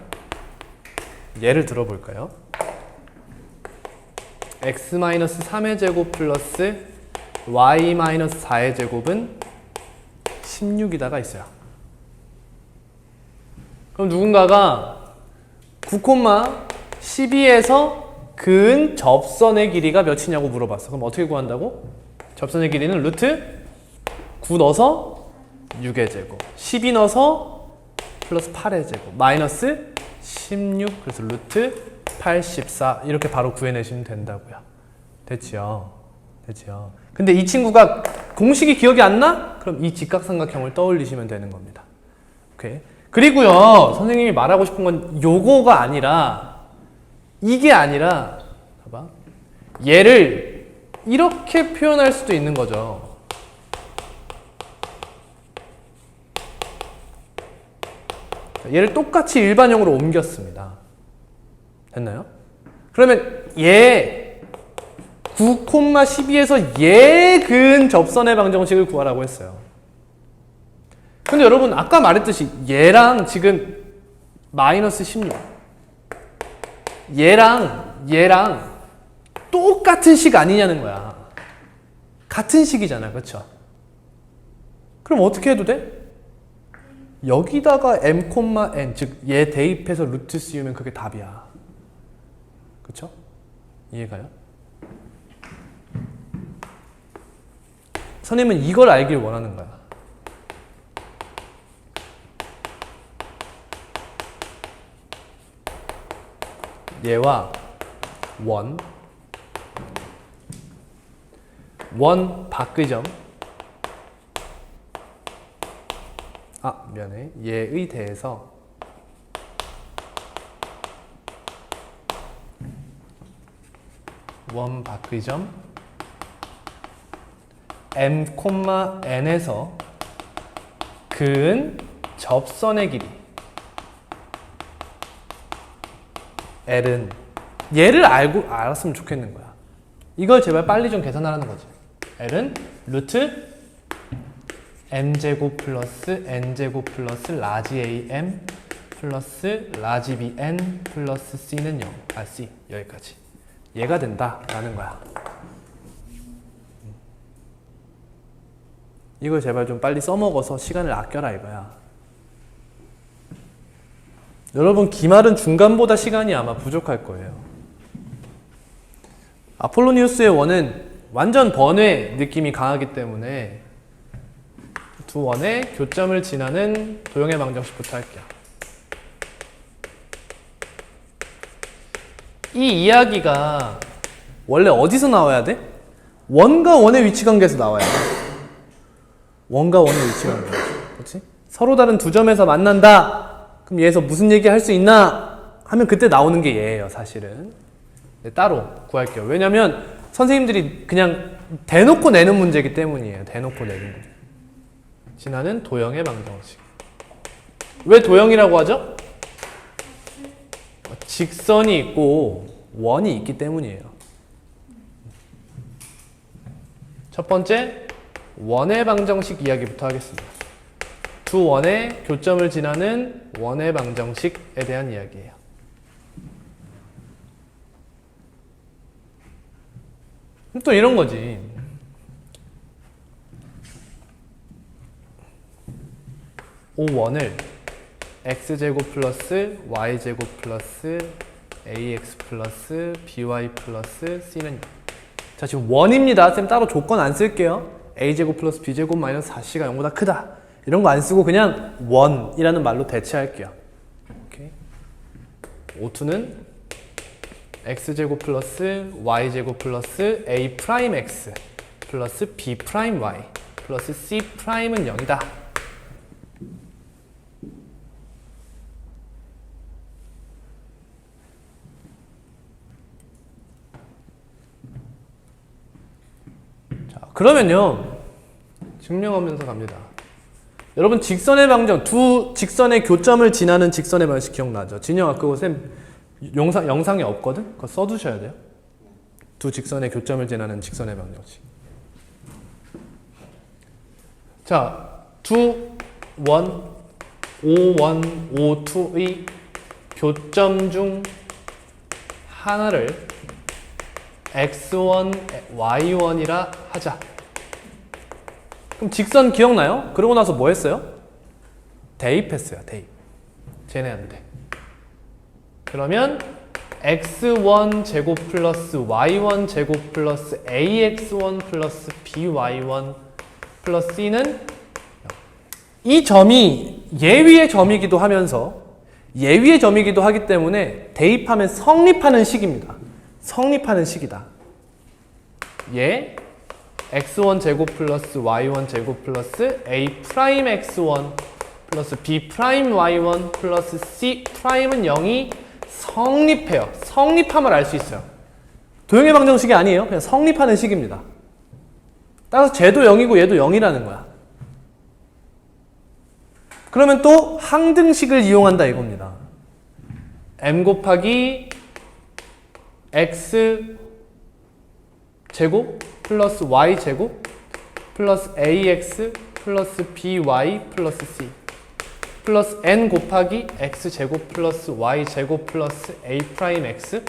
예를 들어볼까요? x-3의 제곱 플러스 y-4의 제곱은 16이다가 있어요. 그럼 누군가가 9,12에서 근 접선의 길이가 몇이냐고 물어봤어. 그럼 어떻게 구한다고? 접선의 길이는 루트 9 넣어서 6의 제곱 12 넣어서 플러스 8의 제곱 마이너스 16 그래서 루트 84 이렇게 바로 구해내시면 된다고요. 됐지요? 됐지요? 근데 이 친구가 공식이 기억이 안 나? 그럼 이 직각삼각형을 떠올리시면 되는 겁니다. 오케이. 그리고요 선생님이 말하고 싶은 건 요거가 아니라 이게 아니라 봐봐 얘를 이렇게 표현할 수도 있는 거죠. 얘를 똑같이 일반형으로 옮겼습니다. 됐나요? 그러면 얘 9,12에서 얘 근 접선의 방정식을 구하라고 했어요. 근데 여러분 아까 말했듯이 얘랑 지금 마이너스 16 얘랑 똑같은 식 아니냐는 거야. 같은 식이잖아. 그렇죠? 그럼 어떻게 해도 돼? 여기다가 m,n 즉 얘 대입해서 루트 씌우면 그게 답이야. 그쵸? 이해가요? 선생님은 이걸 알길 원하는 거야. 얘와 원 바꾸점 미안해. 얘의 대해서 원 바꾸점 m,n에서 근 접선의 길이 L은 얘를 알았으면 좋겠는 거야. 이걸 제발 빨리 좀 계산하라는 거지. L은 루트 m제곱 플러스 n제곱 플러스 라지 am 플러스 라지 bn 플러스 c는 0. c 여기까지. 얘가 된다라는 거야. 이걸 제발 좀 빨리 써먹어서 시간을 아껴라 이거야. 여러분 기말은 중간보다 시간이 아마 부족할 거예요. 아폴로니우스의 원은 완전 번외 느낌이 강하기 때문에 두 원의 교점을 지나는 도형의 방정식부터 할게요. 이 이야기가 원래 어디서 나와야 돼? 원과 원의 위치관계에서 나와야 돼. 원과 원의 위치관계. 그렇지? 서로 다른 두 점에서 만난다. 그럼 얘에서 무슨 얘기 할 수 있나? 하면 그때 나오는 게 얘예요, 사실은. 네, 따로 구할게요. 왜냐면 선생님들이 그냥 대놓고 내는 문제이기 때문이에요. 대놓고 내는 문제. 지나는 도형의 방정식. 왜 도형이라고 하죠? 직선이 있고 원이 있기 때문이에요. 첫 번째, 원의 방정식 이야기부터 하겠습니다. 두 원의 교점을 지나는 원의 방정식에 대한 이야기예요. 또 이런 거지. O1을 x제곱 플러스 y제곱 플러스 ax 플러스 by 플러스 c는 자 지금 1입니다. 쌤 따로 조건 안 쓸게요. a제곱 플러스 b제곱 마이너스 4c가 0보다 크다. 이런 거 안 쓰고 그냥 1이라는 말로 대체할게요. 오케이. O2는 x제곱 플러스 y제곱 플러스 a 프라임 x 플러스 b 프라임 y 플러스 c 프라임은 0이다. 자, 그러면요. 증명하면서 갑니다. 여러분 직선의 방정, 두 직선의 교점을 지나는 직선의 방정식 기억나죠? 진영아 그거 쌤 영상에 없거든? 그거 써두셔야 돼요. 두 직선의 교점을 지나는 직선의 방정식. 자, O1, O2의 교점 중 하나를 X1, Y1이라 하자. 그럼 직선 기억나요? 그러고 나서 뭐 했어요? 대입했어요. 대입. 쟤네한테. 그러면 x1 제곱 플러스 y1 제곱 플러스 ax1 플러스 by1 플러스 c는 이 점이 예위의 점이기도 하면서 예위의 점이기도 하기 때문에 대입하면 성립하는 식입니다. 성립하는 식이다. 얘 x1 제곱 플러스 y1 제곱 플러스 a 프라임 x1 플러스 b 프라임 y1 플러스 c 프라임은 0이 성립해요. 성립함을 알 수 있어요. 도형의 방정식이 아니에요. 그냥 성립하는 식입니다. 따라서 쟤도 0이고 얘도 0이라는 거야. 그러면 또 항등식을 이용한다 이겁니다. m 곱하기 x 제곱 플러스 y 제곱 플러스 ax 플러스 by 플러스 c 플러스 n 곱하기 x 제곱 플러스 y 제곱 플러스 a 프라임 x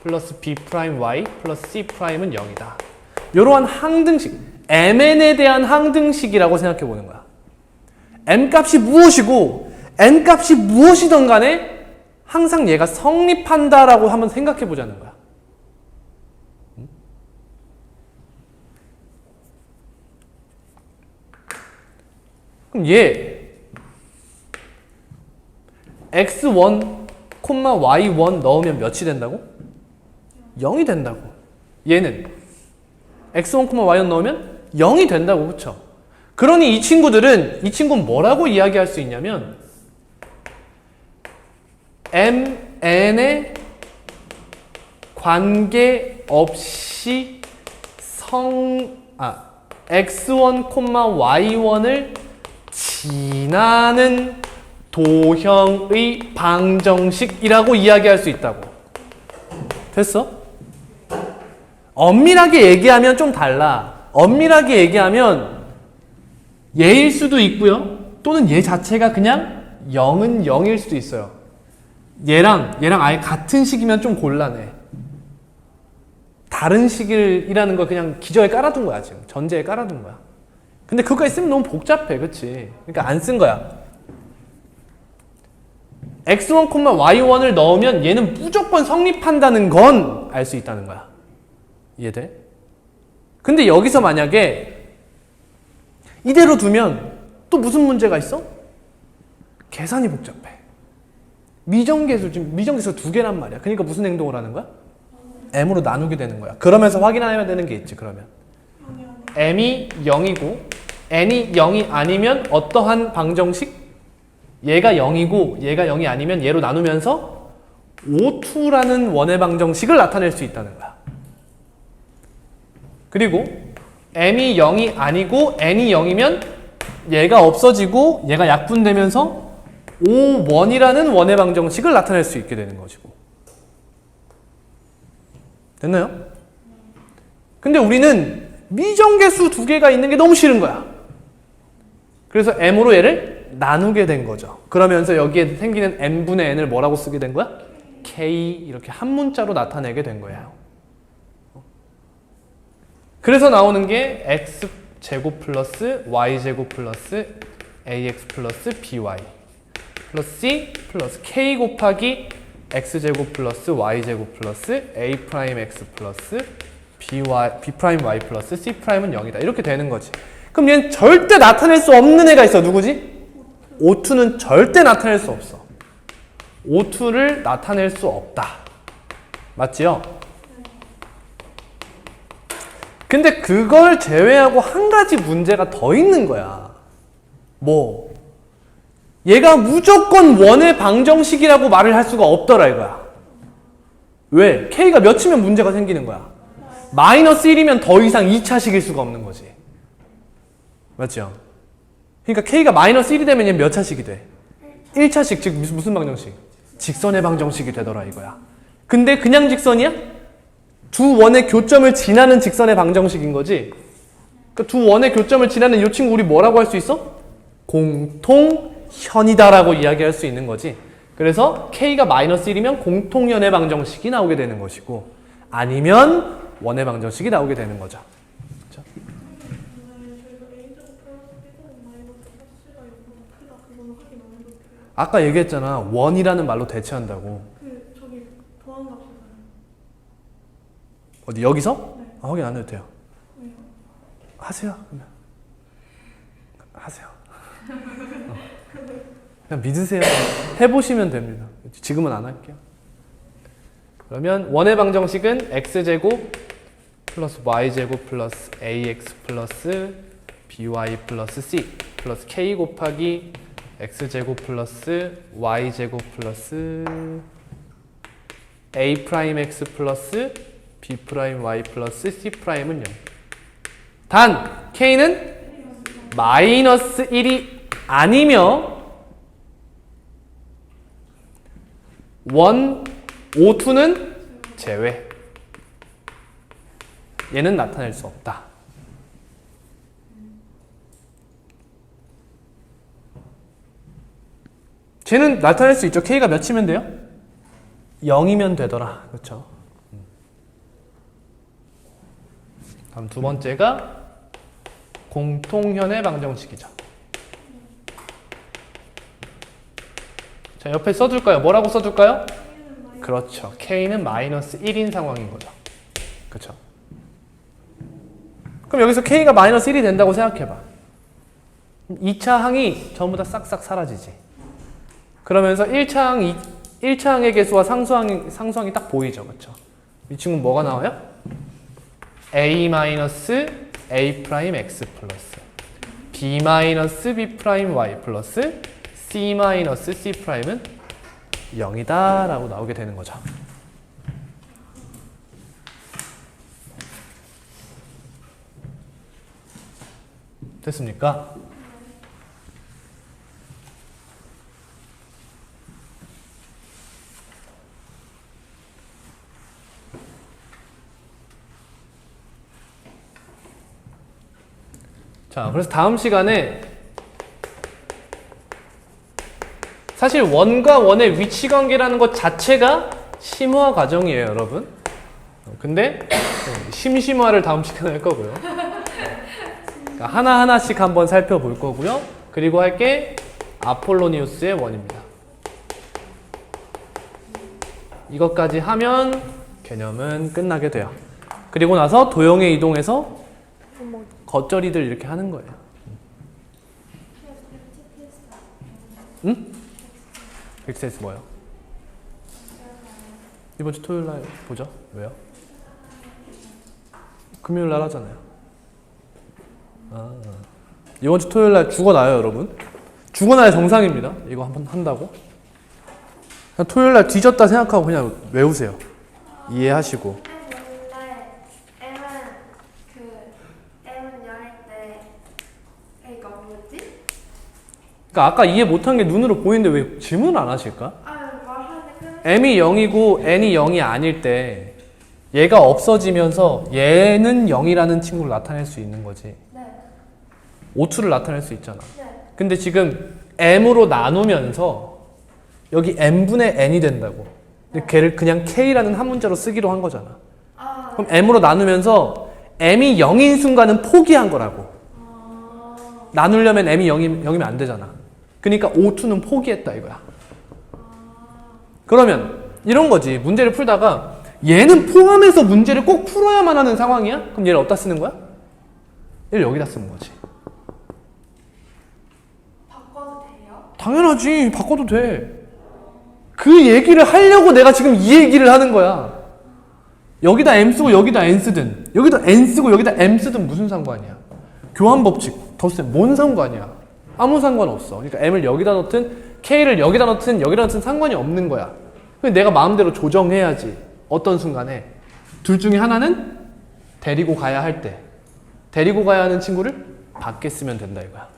플러스 b 프라임 y 플러스 c 프라임은 0이다. 이러한 항등식, mn에 대한 항등식이라고 생각해 보는 거야. m 값이 무엇이고 n 값이 무엇이든 간에 항상 얘가 성립한다라고 한번 생각해 보자는 거야. 그럼 얘 x1, y1 넣으면 몇이 된다고? 0이 된다고. 얘는 x1, y1 넣으면 0이 된다고. 그쵸? 그러니 이 친구는 뭐라고 이야기할 수 있냐면 mn에 관계없이 x1, y1을 지나는 도형의 방정식이라고 이야기할 수 있다고. 됐어? 엄밀하게 얘기하면 좀 달라. 엄밀하게 얘기하면 얘일 수도 있고요. 또는 얘 자체가 그냥 0은 0일 수도 있어요. 얘랑 아예 같은 식이면 좀 곤란해. 다른 식이라는 걸 그냥 기저에 깔아둔 거야. 지금 전제에 깔아둔 거야. 근데 그거까지 쓰면 너무 복잡해. 그치? 그러니까 안 쓴 거야. x1, y1을 넣으면 얘는 무조건 성립한다는 건 알 수 있다는 거야. 이해돼? 근데 여기서 만약에 이대로 두면 또 무슨 문제가 있어? 계산이 복잡해. 미정계수 두 개란 말이야. 그러니까 무슨 행동을 하는 거야? m으로 나누게 되는 거야. 그러면서 확인해야 되는 게 있지. 그러면 m이 0이고 n이 0이 아니면 어떠한 방정식? 얘가 0이고 얘가 0이 아니면 얘로 나누면서 O2라는 원의 방정식을 나타낼 수 있다는 거야. 그리고 m이 0이 아니고 n이 0이면 얘가 없어지고 얘가 약분되면서 O1이라는 원의 방정식을 나타낼 수 있게 되는 것이고. 됐나요? 근데 우리는 미정계수 두 개가 있는 게 너무 싫은 거야. 그래서 m으로 얘를 나누게 된 거죠. 그러면서 여기에 생기는 n분의 n을 뭐라고 쓰게 된 거야? k 이렇게 한 문자로 나타내게 된 거예요. 그래서 나오는 게 x제곱 플러스 y제곱 플러스 ax 플러스 by 플러스 c 플러스 k 곱하기 x제곱 플러스 y제곱 플러스 a 프라임 x 플러스 b 프라임 y 플러스 c 프라임은 0이다. 이렇게 되는 거지. 그럼 얘는 절대 나타낼 수 없는 애가 있어. 누구지? O2는 절대 나타낼 수 없어. O2를 나타낼 수 없다. 맞지요? 근데 그걸 제외하고 한 가지 문제가 더 있는 거야. 뭐? 얘가 무조건 원의 방정식이라고 말을 할 수가 없더라 이거야. 왜? K가 몇이면 문제가 생기는 거야. 마이너스 1이면 더 이상 2차식일 수가 없는 거지. 맞죠? 그러니까 K가 마이너스 1이 되면 얘는 몇 차식이 돼? 1차식, 즉 무슨 방정식? 직선의 방정식이 되더라 이거야. 근데 그냥 직선이야? 두 원의 교점을 지나는 직선의 방정식인 거지. 그러니까 두 원의 교점을 지나는 이 친구 우리 뭐라고 할 수 있어? 공통현이다라고 이야기할 수 있는 거지. 그래서 K가 마이너스 1이면 공통현의 방정식이 나오게 되는 것이고 아니면 원의 방정식이 나오게 되는 거죠. 그렇죠? 아까 얘기했잖아. 원이라는 말로 대체한다고. 저기 더한 값이잖아요. 어디 여기서? 네. 확인 안 해도 돼요. 왜요? 하세요. 그러면 하세요. 그냥 믿으세요. 해보시면 됩니다. 지금은 안 할게요. 그러면 원의 방정식은 x제곱 플러스 y제곱 플러스 ax 플러스 by 플러스 c 플러스 k 곱하기 x제곱 플러스 y제곱 플러스 a 프라임 x 플러스 b 프라임 y 플러스 c 프라임은 0. 단 k는 마이너스 1이 아니며 원 O2는 제외. 얘는 나타낼 수 없다. 쟤는 나타낼 수 있죠. K가 몇이면 돼요? 0이면 되더라. 그렇죠? 다음 두 번째가 공통현의 방정식이죠. 자, 옆에 써둘까요? 뭐라고 써둘까요? 그렇죠. K는 마이너스 1인 상황인 거죠. 그렇죠? 그럼 여기서 K가 마이너스 1이 된다고 생각해봐. 2차 항이 전부 다 싹싹 사라지지. 그러면서 1차 항의 개수와 상수항이 딱 보이죠. 그렇죠? 이 친구는 뭐가 나와요? A 마이너스 A 프라임 X 플러스 B 마이너스 B 프라임 Y 플러스 C 마이너스 C 프라임은 0이다 라고 나오게 되는 거죠. 됐습니까? 자, 그래서 다음 시간에 사실 원과 원의 위치 관계라는 것 자체가 심화 과정이에요, 여러분. 근데 심심화를 다음 시간에 할 거고요. 그러니까 하나하나씩 한번 살펴볼 거고요. 그리고 할 게 아폴로니우스의 원입니다. 이것까지 하면 개념은 끝나게 돼요. 그리고 나서 도형에 이동해서 겉절이들 이렇게 하는 거예요. 응? 엑세스 뭐요? 이번 주 토요일 날 보죠. 왜요? 금요일 날 하잖아요. 이번 주 토요일 날 죽어나요, 여러분. 죽어나야 정상입니다. 이거 한번 한다고. 그냥 토요일 날 뒤졌다 생각하고 그냥 외우세요. 이해하시고. 원래 M은 열릴 때 A가 뭐였지? 그러니까 아까 이해 못한 게 눈으로 보이는데 왜 질문을 안 하실까? 말하는데 M이 0이고 N이 0이 아닐 때 얘가 없어지면서 얘는 0이라는 친구를 나타낼 수 있는 거지. 네. O2를 나타낼 수 있잖아. 네. 근데 지금 M으로 나누면서 여기 M분의 N이 된다고. 근데 걔를 그냥 K라는 한 문자로 쓰기로 한 거잖아. 그럼 M으로 나누면서 M이 0인 순간은 포기한 거라고. 나누려면 m이 0이면 안 되잖아. 그러니까 O2는 포기했다 이거야. 그러면 이런 거지. 문제를 풀다가 얘는 포함해서 문제를 꼭 풀어야만 하는 상황이야? 그럼 얘를 어디다 쓰는 거야? 얘를 여기다 쓰는 거지. 바꿔도 돼요? 당연하지. 바꿔도 돼. 그 얘기를 하려고 내가 지금 이 얘기를 하는 거야. 여기다 m 쓰고 여기다 n 쓰든 여기다 n 쓰고 여기다 m 쓰든 무슨 상관이야. 교환 법칙 덧셈 뭔 상관이야. 아무 상관없어. 그러니까 m을 여기다 넣든 k를 여기다 넣든 여기다 넣든 상관이 없는 거야. 근데 내가 마음대로 조정해야지. 어떤 순간에 둘 중에 하나는 데리고 가야 할 때 데리고 가야 하는 친구를 밖에 쓰면 된다 이거야.